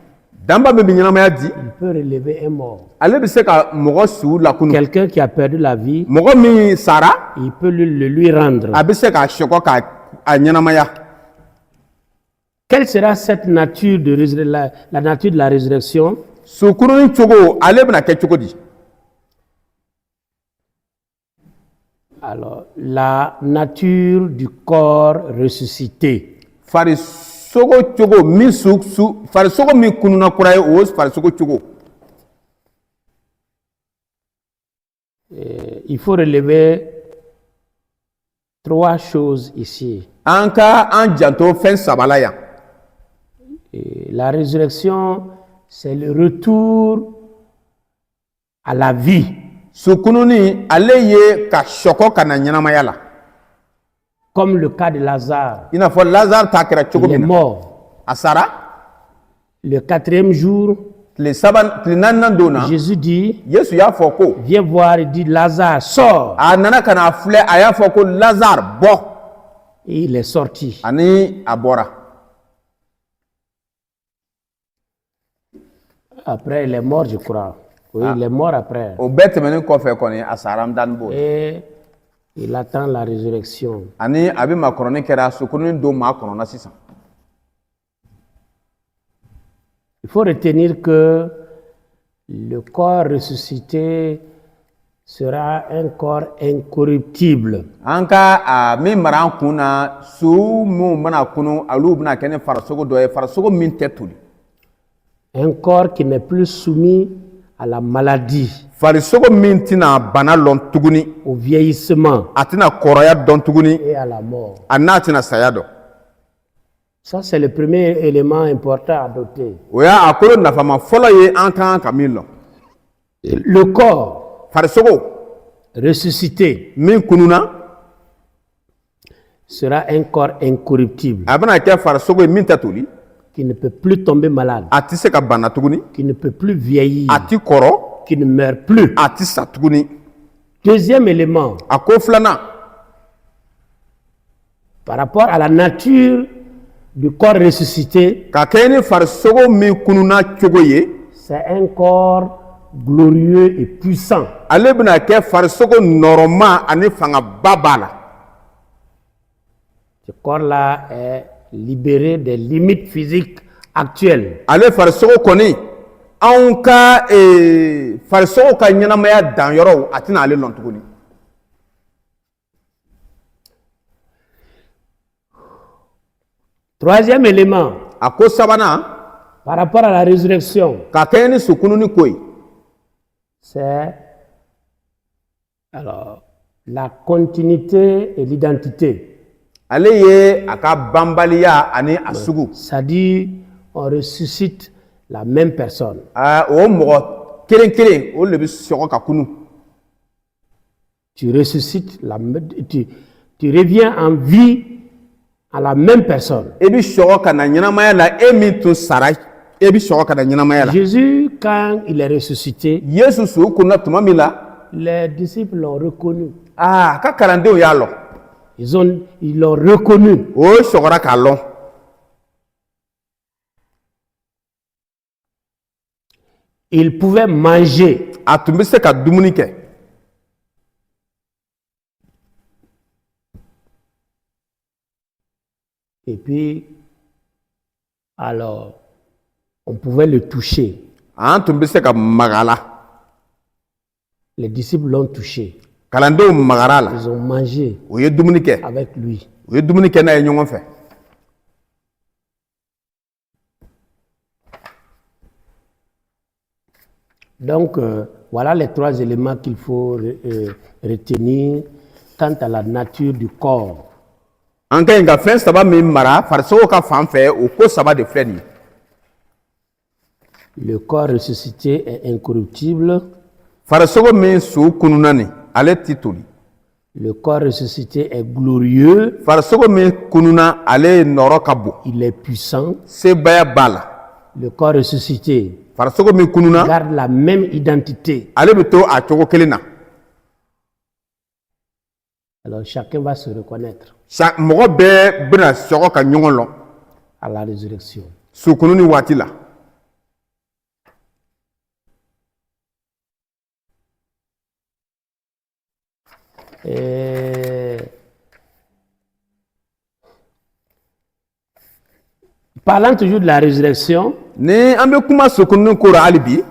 Danba min bɛ ɲɛnamaya di. il peut relever un mort. Ale bɛ se ka mɔgɔ su lakunu. Quelqu'un qui a perdu la vie, Mɔgɔ min sara. il peut le lui rendre. A bɛ se k'a sɔkɔ k'a ɲɛnamaya. Quelle sera cette nature la nature de la résurrection? Su kununi cogo ale bɛna kɛ cogo di. Alors, la nature du corps ressuscité. Farisogo cogo min farisogo min kununa kura ye o farisogo cogo. Il faut relever 3 choses ici. An ka an janto fɛn saba la yan. La résurrection, c'est le retour à la vie. Su kununi ale ye ka sɔkɔ ka na ɲɛnamaya la. Comme le cas de Lazare. I n'a fɔ Lazare ta kɛra cogo Il est min na. mort. A sara. Le 4e jour, Tile naaninan don na. Jésus dit, Yesu y'a fɔ ko. viens voir, il dit, Lazare, sors. A nana ka na filɛ a y'a fɔ ko Lazare bɔ. Et il est sorti. Ani a bɔra. Après, il est mort, je crois. Oui, il est mort après. O bɛɛ tɛmɛnen kɔfɛ kɔni a sara an dani b'o la. Et il attend la résurrection. Ani a bɛ makɔnɔni kɛra su kununi don maa kɔnɔna sisan. Il faut retenir que le corps ressuscité sera un corps incorruptible. An ka a min mara an kun na su minnu bɛna kunu olu bɛna kɛ ni farisogo dɔ ye farisogo min tɛ toli. Un corps qui n'est plus soumis à la maladie, Farisogo min tɛna bana lɔn tuguni. au vieillissement A tɛna kɔrɔya dɔn tuguni. et à la mort. A n'a tɛna saya dɔn. Ça, c'est le premier élément important à noter. O y'a a kolo nafama fɔlɔ ye an kan ka min lɔn. Le corps Farisogo ressuscité min kununa sera un corps incorruptible a bɛna kɛ farisogo ye min tɛ toli qui ne peut plus tomber malade, a tɛ se ka bana tuguni qui ne peut plus vieillir, a ti kɔrɔ qui ne meurt plus. a ti sa tuguni Deuxième élément, a ko filanan par rapport à la nature du corps ressuscité, ka kɛ ni farisogo min kununa cogo ye c'est un corps glorieux et puissant. ale bɛna kɛ farisogo nɔrɔma ani fangaba b'a la Ce corps-là est libéré des limites physiques actuelles. ale farisogo kɔni anw ka farisogo ka ɲɛnamaya danyɔrɔw a tɛna ale lɔn tuguni Troisième élément, a ko sabanan par rapport à la résurrection, ka kɛ ni sukununi ko ye c'est alors la continuité et l'identité. ale ye a ka banbaliya ani a sugu C'est-à-dire, on ressuscite la même personne. o mɔgɔ kelen kelen o de bɛ sɔgɔ ka kunu Tu ressuscites, tu reviens en vie à la même personne. e bɛ sɔgɔ ka na ɲɛnamaya la e min tun sara e bɛ sɔgɔ ka na ɲɛnamaya la Jésus, quand il est ressuscité, yesu su kunna tuma min la les disciples l'ont reconnu. a ka kalandenw y'a lɔn Ils l'ont reconnu. o sɔgɔra k'a lɔn Il pouvait manger. a tun bɛ se ka dumuni kɛ Et puis, alors, on pouvait le toucher. an tun bɛ se ka maga a la Les disciples l'ont touché. kalandenw magara a la Ils ont mangé o ye dumuni kɛ avec lui. u ye dumuni kɛ n'a ye ɲɔgɔn fɛ Donc, voilà les trois éléments qu'il faut retenir quant à la nature du corps. an ka ɲi ka fɛn saba min mara farisogo ka fan fɛ o ko saba de filɛ nin ye Le corps ressuscité est incorruptible. farisogo min su kununa nin ale ti toli Le corps ressuscité est glorieux. farisogo min kununa ale nɔrɔ ka bon Il est puissant. sebaya b'a la Le corps ressuscité farisogo min kununa garde la même identité. ale bɛ to a cogo kelen na Alors, chacun va se reconnaître mɔgɔ bɛɛ bɛna sɔgɔ ka ɲɔgɔn lɔn à la résurrection. su kununi waati la Parlant toujours de la résurrection, ni an bɛ kuma su kununi ko la hali bi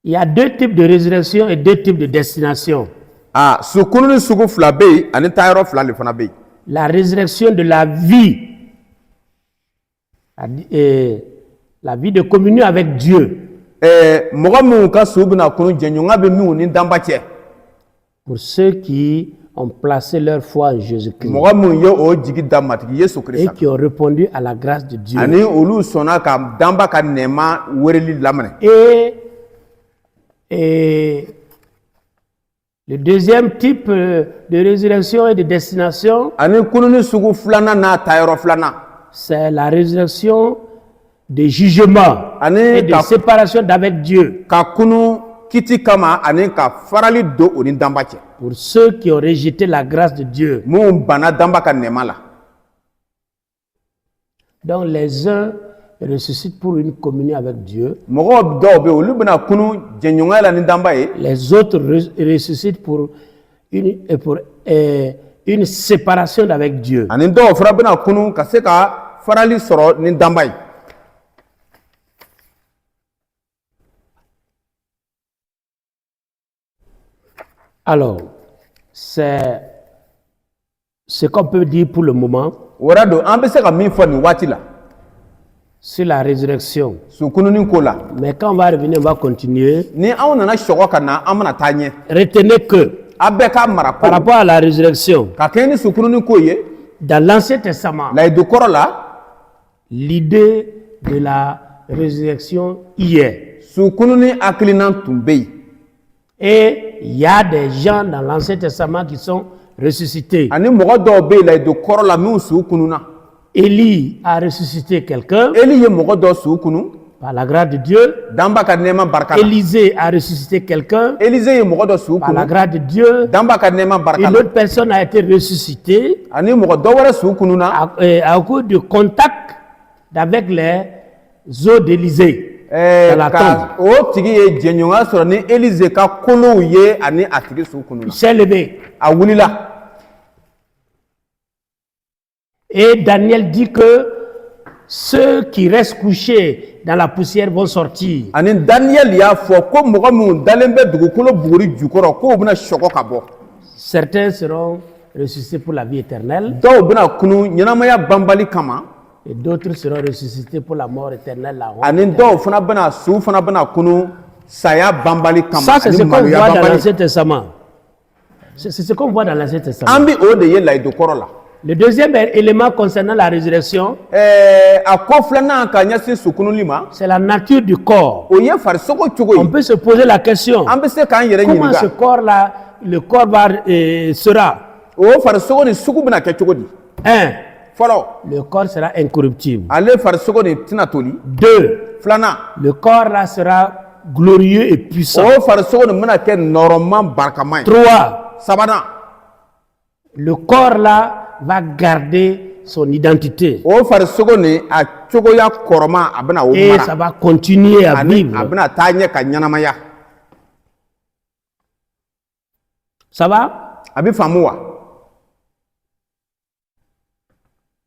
il y a deux types de résurrection et deux types de destination. su kununi sugu fila bɛ yen ani taayɔrɔ fila de fana bɛ yen La résurrection de la vie, la vie de communion avec Dieu, mɔgɔ minnu ka su bɛna kunu jɛɲɔgɔn bɛ minnu ni danba cɛ pour ceux qui ont placé leur foi en Jésus-Christ mɔgɔ minnu ye o jigi da matigi yesu et kirisa qui ont répondu à la grâce de Dieu. ani olu sɔnna ka danba ka nɛɛma weleli laminɛ Et le deuxième type de résurrection et de destination, ani kununi sugu filanan n'a taayɔrɔ filanan c'est la résurrection de jugement et de séparation d'avec Dieu ka kunu kiti kama ani ka farali don o ni danba cɛ pour ceux qui ont rejeté la grâce de Dieu. minnu banna danba ka nɛɛma la Donc les uns ressuscitent pour une communion avec Dieu, mɔgɔ dɔw bɛ yen olu bɛna kunu jɛɲɔgɔnya la ni danba ye les autres ressuscitent pour une séparation d'avec Dieu. ani dɔw fana bɛna kunu ka se ka farali sɔrɔ ni danba ye Alors, c'est ce qu'on peut dire pour le moment o yɛrɛ don an bɛ se ka min fɔ nin waati la sur la résurrection. su kununi ko la Mais quand on va revenir, on va continuer. ni anw nana sɔgɔ ka na an bɛna taa ɲɛ Retenez que a bɛɛ ka mara par ko rapport à la résurrection, ka kɛɲɛ ni su kununi ko ye dans l'Ancien Testament, layidu kɔrɔ la l'idée de la résurrection hier. Sukununi akilina tumbe. Et il y a des gens dans l'Ancien Testament qui sont ressuscités. Ani mogo do be la do korola mi sukununa. Élie a ressuscité quelqu'un Eli ye mogo do sukunu. par la grâce de Dieu. Damba ka nema barkala. Élisée a ressuscité quelqu'un Élisée ye mogo do par sukunu. la grâce de Dieu. Damba ka nema Une barkala. autre personne a été ressuscitée Ani mogo do wara sukununa. à cause du contact avec les eaux d'Élysée dans la tombe. Ka o tigi ye jenyonga soro ni Élisée ka kolo ye ani atigi sukununa. Il s'est levé. A wulila. Et Daniel dit que ceux qui restent couchés dans la poussière vont sortir. Ani Daniel ya fo ko mogo mu dalembe dugukolo buguri jukoro ko bina shoko ka bo. Certains seront ressuscités pour la vie éternelle Dɔw bena kunu ɲɛnamaya banbali kama et d'autres seront ressuscités pour la mort éternelle. La honte ani éternelle. dɔw fana bena su fana bena kunu saya banbali kama Ça, c'est ani ce qu'on maloya voit dans banbali. l'Ancien Testament. C'est ce qu'on voit dans l'Ancien Testament. An bi o de ye layidu kɔrɔ la. Le deuxième élément concernant la résurrection, A ko filanan ka ɲɛsin sukunuli ma c'est la nature du corps. o ye farisogo cogo On ye. peut se poser la question, An bɛ se k'an yɛrɛ comment ce ɲininka corps-là, le corps sera? o farisogo ni sugu bena kɛ cogo di. Un, Fɔlɔ le corps sera incorruptible. ale farisogo ni tɛna toli. Deux, Filanan le corps là sera glorieux et puissant. o farisogo ni bena kɛ nɔrɔman barikama ye. Trois, Sabanan le corps là va garder son identité o farisogo ni a cogoya kɔrɔma a bena o et mara. ça va continuer à Ani a vivre. bena taa ɲɛ ka ɲɛnamaya. Ça va? A bɛ faamu wa?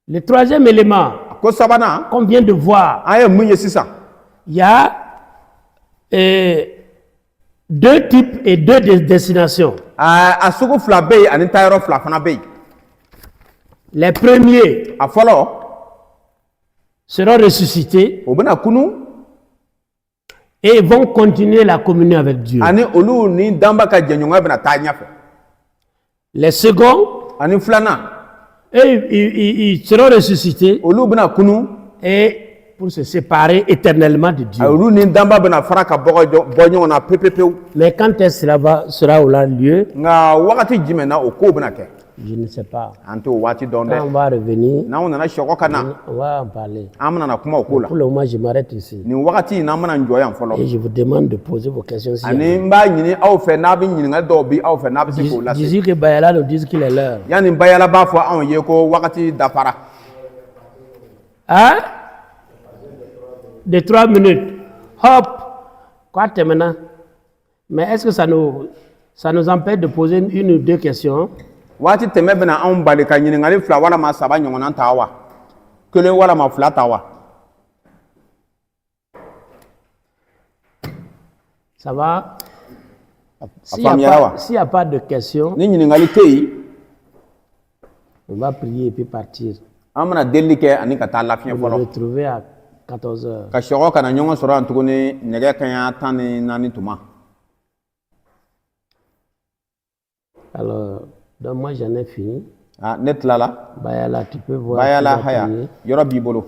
Le troisième élément Ko sabanan qu'on vient de voir, an ye mun ye sisan. il y a deux types et deux destinations. A sugu fila bɛ yen ani taayɔrɔ fila fana bɛ yen. Les premiers A fɔlɔ seront ressuscités o bɛna kunu et vont continuer la communion avec Dieu. ani olu ni danba ka jɛɲɔgɔnya bɛna taa ɲɛfɛ. Les seconds, Ani filanan ils seront ressuscités olu bɛna kunu et pour se séparer éternellement de Dieu. olu ni danba bɛna fara ka bɔ ɲɔgɔn na pepepewu. Mais quand est-ce que cela sera au lieu, Nka wagati jumɛn na o kow bɛna kɛ? je ne sais pas. An t'o waati dɔn Quand on dɛ. va revenir, N'anw nana sɔgɔ ka na on va en parler. an bɛna na kuma o ko la. Pour le moment, je m'arrête ici. Nin wagati in na an bɛna n jɔ yan Et fɔlɔ. je vous demande de poser vos questions. Si Ani n b'a ɲini aw fɛ n'a bɛ ɲininkali dɔw bi aw fɛ n'a bɛ se k'o lase. Jésus que Bayala nous dise qu'il est l'heure. Yani bayala b'a fɔ anw ye ko wagati dafara. Hein? De 3 minutes. Hop! Quoi maintenant? Mais est-ce que ça nous empêche de poser une ou deux questions? Waati tɛmɛ bɛna anw bali ka ɲininkali fila walama saba ɲɔgɔnna ta wa? Kelen walama fila ta wa? Ça va? S'il faamuyara wa? n'y a pas de questions, Ni ɲininkali tɛ yen, on va prier et puis partir. an bɛna delili kɛ ani ka taa lafiɲɛ On va fɔlɔ. retrouver à 14 heures. Ka sɔgɔ ka na ɲɔgɔn sɔrɔ yan tuguni nɛgɛ kaɲa 14 tuma. Alors, donc moi j'en ai fini. Ne tilala. Bayala, tu peux voir. Bayala tu vas haya, prier. yɔrɔ b'i bolo.